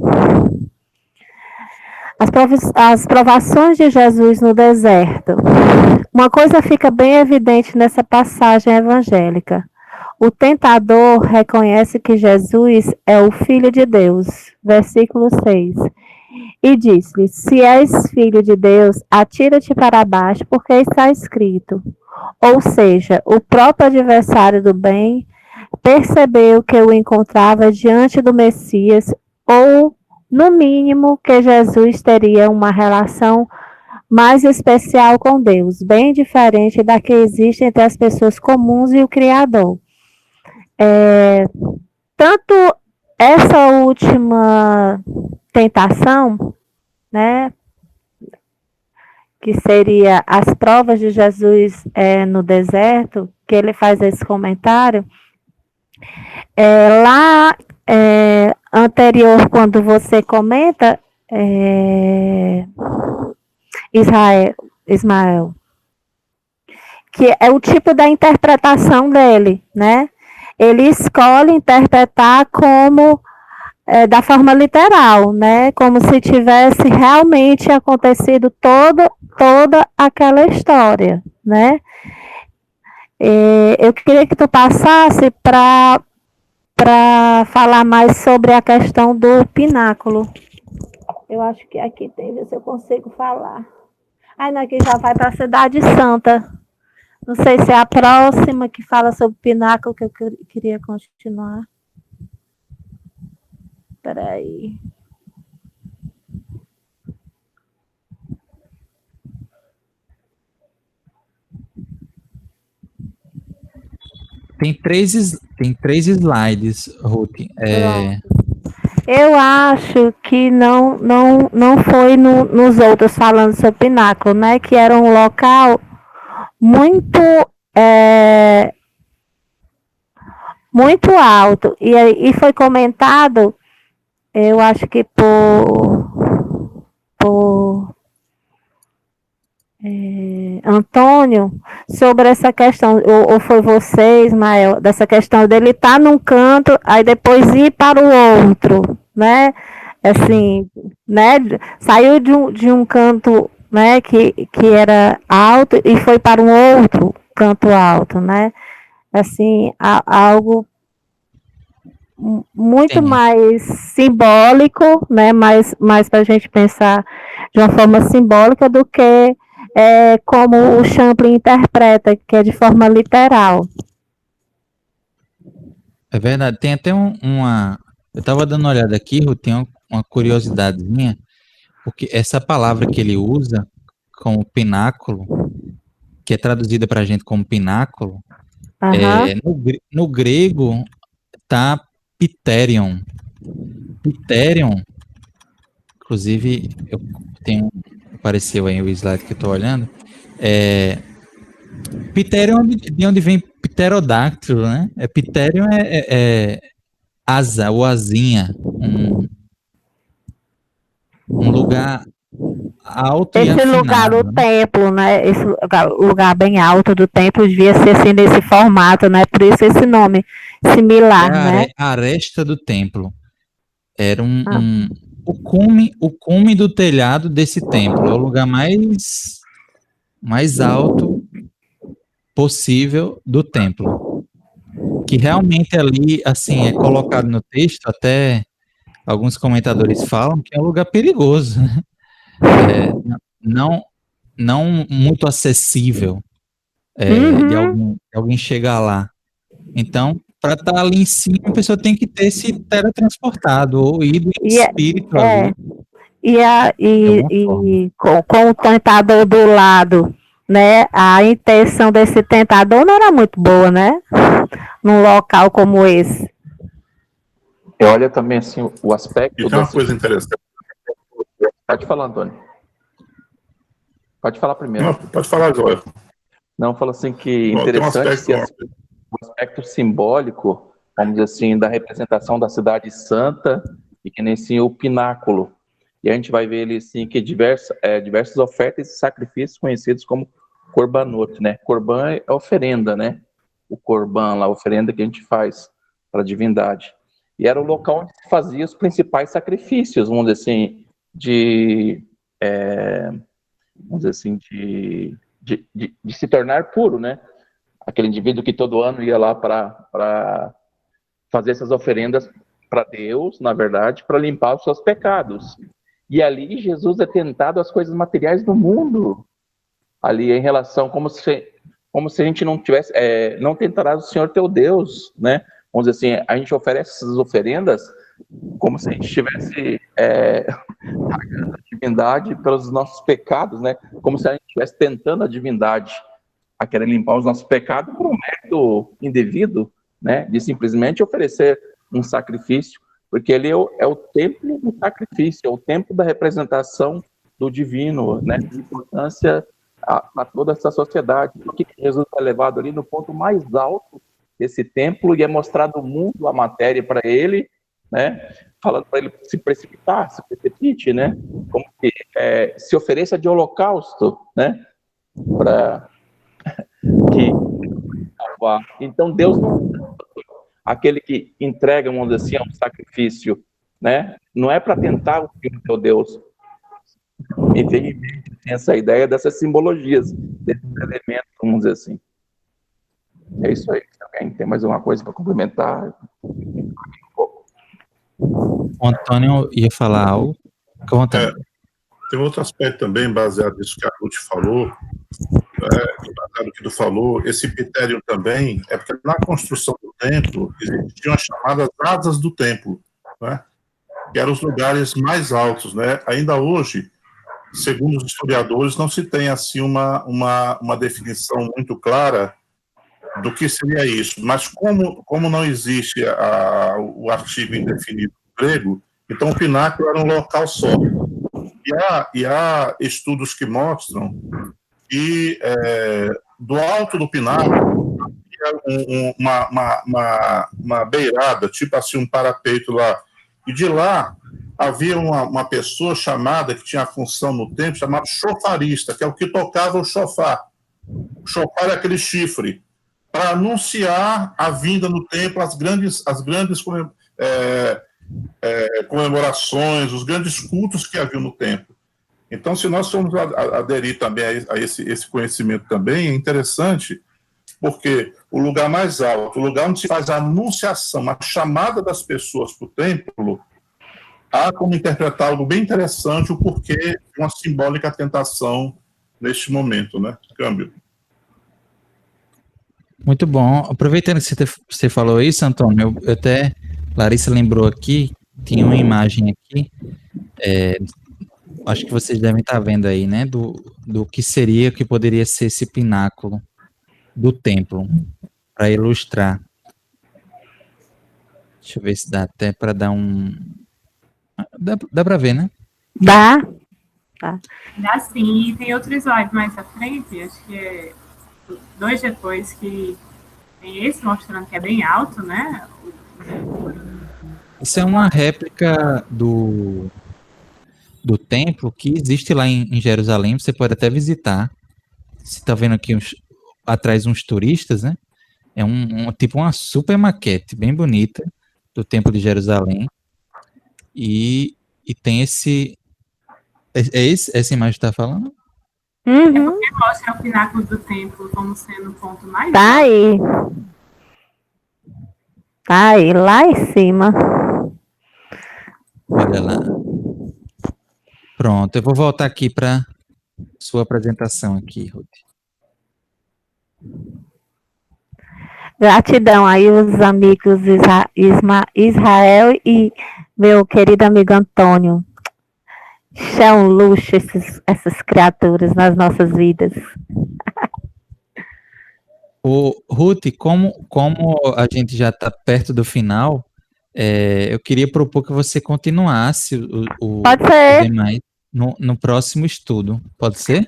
As provações de Jesus no deserto. Uma coisa fica bem evidente nessa passagem evangélica. O tentador reconhece que Jesus é o Filho de Deus, versículo 6, e diz-lhe, se és filho de Deus, atira-te para baixo, porque está escrito. Ou seja, o próprio adversário do bem percebeu que o encontrava diante do Messias, ou, no mínimo, que Jesus teria uma relação mais especial com Deus, bem diferente da que existe entre as pessoas comuns e o Criador. Tanto essa última tentação, né, que seria as provas de Jesus no deserto, que ele faz esse comentário, lá anterior, quando você comenta, Ismael, que é o tipo da interpretação dele, né? Ele escolhe interpretar como da forma literal, né? Como se tivesse realmente acontecido toda aquela história, né? Eu queria que tu passasse para falar mais sobre a questão do pináculo. Eu acho que aqui tem, ver se eu consigo falar. Aí aqui já vai para a Cidade Santa. Não sei se é a próxima que fala sobre o pináculo que eu queria continuar. Espera aí. Tem três slides, Ruth. Eu acho que não foi nos outros falando sobre o pináculo, né? Que era um local muito muito alto. E foi comentado, eu acho que por Antônio, sobre essa questão, ou foi você, Ismael, dessa questão dele estar num canto, aí depois ir para o outro, né? Assim, né? Saiu de um canto, né, que era alto e foi para um outro canto alto, né? Assim, algo muito Sim. mais simbólico, né? Mais para a gente pensar de uma forma simbólica do que como o Champlin interpreta, que é de forma literal. É verdade. Tem até uma... Eu estava dando uma olhada aqui, Ruth, tem uma curiosidadezinha, porque essa palavra que ele usa, como pináculo, que é traduzida para a gente como pináculo, Aham. No grego tá Piterion. Piterion, inclusive, apareceu aí o slide que eu tô olhando. Piterion, de onde vem pterodáctilo, né? Piterion é asa ou asinha, um lugar alto e Esse lugar do afinado, né? templo, né? Esse lugar bem alto do templo devia ser assim nesse formato, né? Por isso esse nome similar, né? A aresta do templo. Era Ah. o cume do telhado desse templo. É o lugar mais alto possível do templo. Que realmente ali, assim, é colocado no texto, até alguns comentadores falam que é um lugar perigoso, né? Não muito acessível de alguém chegar lá. Então, para estar ali em cima, a pessoa tem que ter se teletransportado ou ido em espírito ali. Com o tentador do lado, né? A intenção desse tentador não era muito boa, né? Num local como esse. E olha também assim o aspecto. E tem uma coisa interessante. Pode falar, Antônio. Pode falar primeiro. Não, pode falar, Joel. Não, fala assim que interessante o aspecto simbólico, vamos dizer assim, da representação da cidade santa e que nem assim o pináculo. E a gente vai ver ele assim que diversas ofertas e sacrifícios conhecidos como corbanot, né? Corban é oferenda, né? O corban lá, a oferenda que a gente faz para a divindade. E era o local onde se fazia os principais sacrifícios, vamos dizer assim, de se tornar puro, né? Aquele indivíduo que todo ano ia lá para fazer essas oferendas para Deus, na verdade, para limpar os seus pecados. E ali Jesus é tentado às coisas materiais do mundo. Ali em relação, como se a gente não tivesse, não tentarás o Senhor teu Deus, né? Vamos dizer assim, a gente oferece essas oferendas como se a gente estivesse pagando a divindade pelos nossos pecados, né? Como se a gente estivesse tentando a divindade a querer limpar os nossos pecados por um método indevido, né? De simplesmente oferecer um sacrifício, porque ele é o templo do sacrifício, é o templo da representação do divino, né? De importância a toda essa sociedade. Porque Jesus é levado ali no ponto mais alto desse templo e é mostrado o mundo, a matéria para ele, né? Falando para ele se precipitar, se precipite, né? Como que se ofereça de holocausto, né? Para que salvar. Então Deus não, aquele que entrega, vamos dizer assim, um sacrifício, né? Não é para tentar o filho do teu Deus. Me veio em mente essa ideia dessas simbologias, desses elementos, vamos dizer assim. É isso aí. Se alguém tem mais uma coisa para complementar, O Antônio ia falar algo. Tem outro aspecto também, baseado nisso que a Ruth falou, baseado no que tu falou, esse critério também é porque na construção do templo existiam as chamadas asas do templo, né? Que eram os lugares mais altos, né? Ainda hoje, segundo os historiadores, não se tem assim uma definição muito clara do que seria isso, mas como não existe o artigo indefinido grego, então o pináculo era um local só. E há estudos que mostram que do alto do pináculo havia uma beirada, tipo assim, um parapeito lá. E de lá havia uma pessoa chamada, que tinha a função no templo, chamada chofarista, que é o que tocava o chofar. O chofar é aquele chifre, para anunciar a vinda no templo, as grandes comemorações, os grandes cultos que havia no templo. Então, se nós formos aderir também a esse conhecimento também, é interessante, porque o lugar mais alto, o lugar onde se faz a anunciação, a chamada das pessoas para o templo, há como interpretar algo bem interessante, o porquê de uma simbólica tentação neste momento, né? Câmbio. Muito bom. Aproveitando que você falou isso, Antônio, eu até, Larissa lembrou aqui, tinha uma imagem aqui, acho que vocês devem estar vendo aí, né, do que poderia ser esse pináculo do templo. para ilustrar. Deixa eu ver se dá até para dar um... Dá para ver, né? Dá? Dá sim, e tem outro slide mais à frente, acho que é 2 depois, que tem esse mostrando que é bem alto, né? Isso é uma réplica do templo que existe lá em Jerusalém. Você pode até visitar. Você está vendo aqui atrás uns turistas, né? É tipo uma super maquete bem bonita do Templo de Jerusalém. E tem esse... essa imagem que está falando? É porque mostra o pináculo do templo como sendo o ponto mais Tá alto. aí. Tá aí, lá em cima. Olha lá. Pronto, eu vou voltar aqui para sua apresentação aqui, Ruth. Gratidão aí os amigos Israel e meu querido amigo Antônio. É um luxo essas criaturas nas nossas vidas. Ruth, como a gente já está perto do final, eu queria propor que você continuasse Pode os ser. demais no próximo estudo. Pode ser?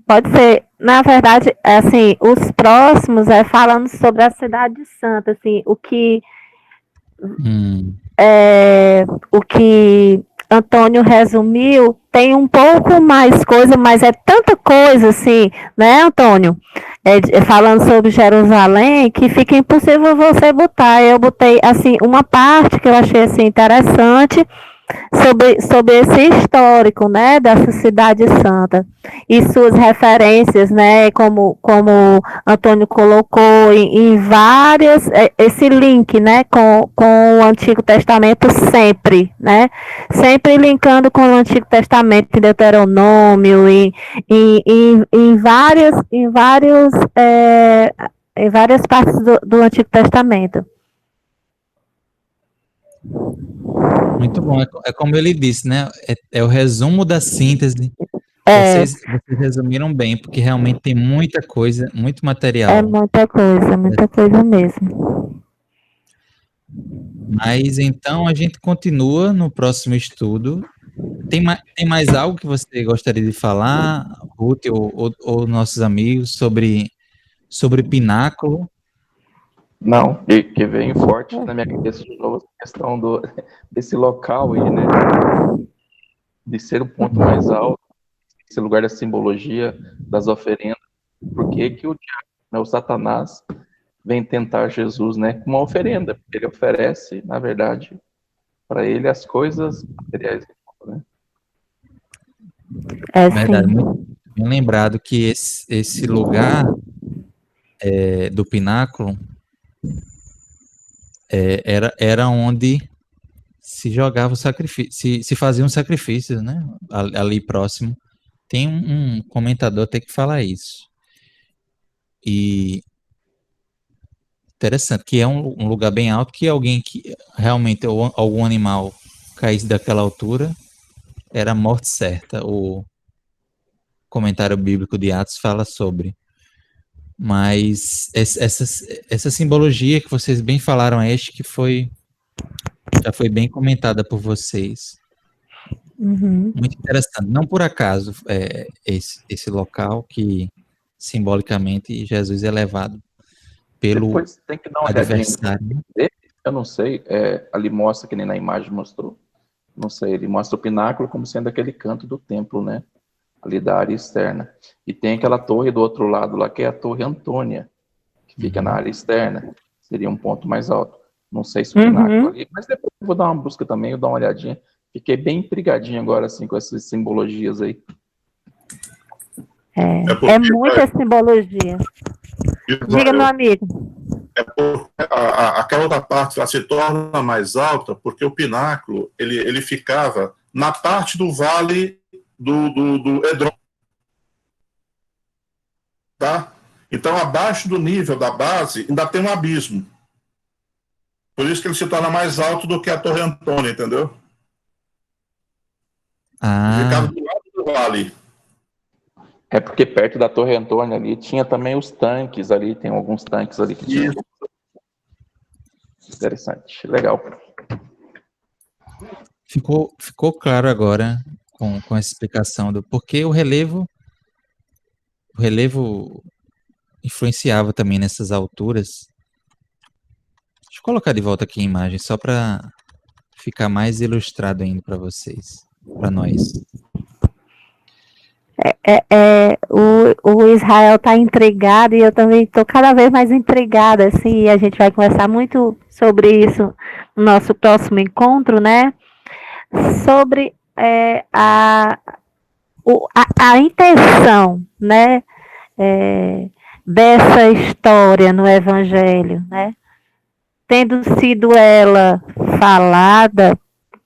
Pode ser. Na verdade, assim, os próximos falando sobre a Cidade Santa, assim, o que Antônio resumiu, tem um pouco mais coisa, mas é tanta coisa assim, né, Antônio? Falando sobre Jerusalém, que fica impossível você botar. Eu botei, assim, uma parte que eu achei, assim, interessante sobre esse histórico, né, dessa cidade santa e suas referências, né, como Antônio colocou em várias, esse link, né, com o Antigo Testamento sempre, né, sempre linkando com o Antigo Testamento, em Deuteronômio, em várias partes do Antigo Testamento. Muito bom. É como ele disse, né? É o resumo da síntese. Vocês resumiram bem, porque realmente tem muita coisa, muito material. É muita coisa mesmo. Mas então a gente continua no próximo estudo. Tem mais algo que você gostaria de falar, Ruth, ou nossos amigos, sobre pináculo? Não, que vem forte na minha cabeça de novo a questão desse local aí, né? De ser o ponto mais alto, esse lugar da simbologia das oferendas. Por que que o diabo, né, o Satanás, vem tentar Jesus, né, com uma oferenda? Porque ele oferece, na verdade, para ele as coisas materiais, né? Verdade, muito bem lembrado que esse lugar do pináculo era onde se jogava o sacrifício, se faziam sacrifícios, né? Ali próximo. Tem um comentador até que fala isso. E interessante, que é um lugar bem alto, que alguém que realmente, ou algum animal caísse daquela altura, era a morte certa. O comentário bíblico de Atos fala sobre. Mas essa simbologia que vocês bem falaram, acho que já foi bem comentada por vocês. Uhum. Muito interessante. Não por acaso esse local que simbolicamente Jesus é levado pelo Depois tem que dar uma olhadinha. adversário. Eu não sei, ali mostra, que nem na imagem mostrou, não sei, ele mostra o pináculo como sendo aquele canto do templo, né? Ali da área externa. E tem aquela torre do outro lado lá, que é a Torre Antônia, que fica na área externa. Seria um ponto mais alto. Não sei se o pináculo ali, mas depois eu vou dar uma busca também, eu vou dar uma olhadinha. Fiquei bem intrigadinho agora, assim, com essas simbologias aí. É muita simbologia. Diga, meu amigo. Aquela outra parte ela se torna mais alta porque o pináculo ele ficava na parte do vale do Edrom. Tá? Então, abaixo do nível da base, ainda tem um abismo. Por isso que ele se torna mais alto do que a Torre Antônia, entendeu? Ele ficava do lado do vale. É porque perto da Torre Antônia ali tinha também os tanques ali, tem alguns tanques ali que tinham. Interessante, legal. Ficou claro agora com essa explicação do porquê o relevo influenciava também nessas alturas. Deixa eu colocar de volta aqui a imagem só para ficar mais ilustrado ainda para vocês, para nós. O Israel está intrigado e eu também estou cada vez mais intrigada, assim, e a gente vai conversar muito sobre isso no nosso próximo encontro, né? Sobre a intenção, né? Dessa história no Evangelho, né? Tendo sido ela falada,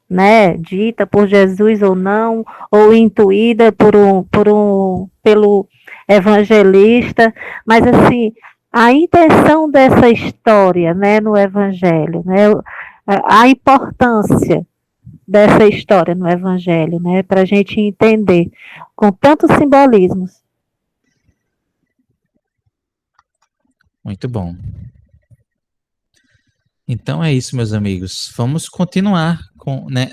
né, dita por Jesus ou não, ou intuída pelo evangelista, mas assim, a intenção dessa história, né, no Evangelho, né, a importância dessa história no Evangelho, né, para a gente entender com tantos simbolismos. Muito bom. Então é isso, meus amigos. Vamos continuar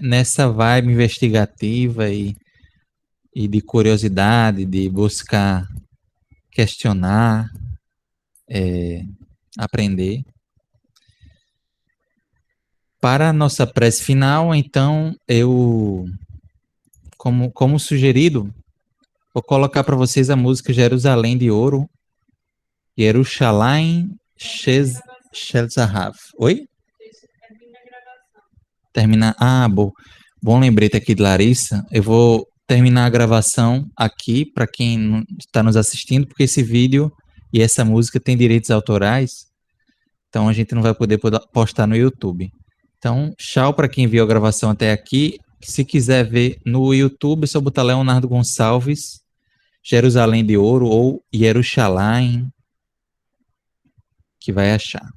nessa vibe investigativa e de curiosidade, de buscar questionar, aprender. Para a nossa prece final, então, eu, como sugerido, vou colocar para vocês a música Jerusalém de Ouro, Yerushalayim Shel Zahav. Oi? Terminar. Bom lembrete aqui de Larissa. Eu vou terminar a gravação aqui para quem está nos assistindo, porque esse vídeo e essa música tem direitos autorais, então a gente não vai poder postar no YouTube. Então, tchau para quem viu a gravação até aqui. Se quiser ver no YouTube, é só botar Leonardo Gonçalves, Jerusalém de Ouro ou Yerushalayim, que vai achar.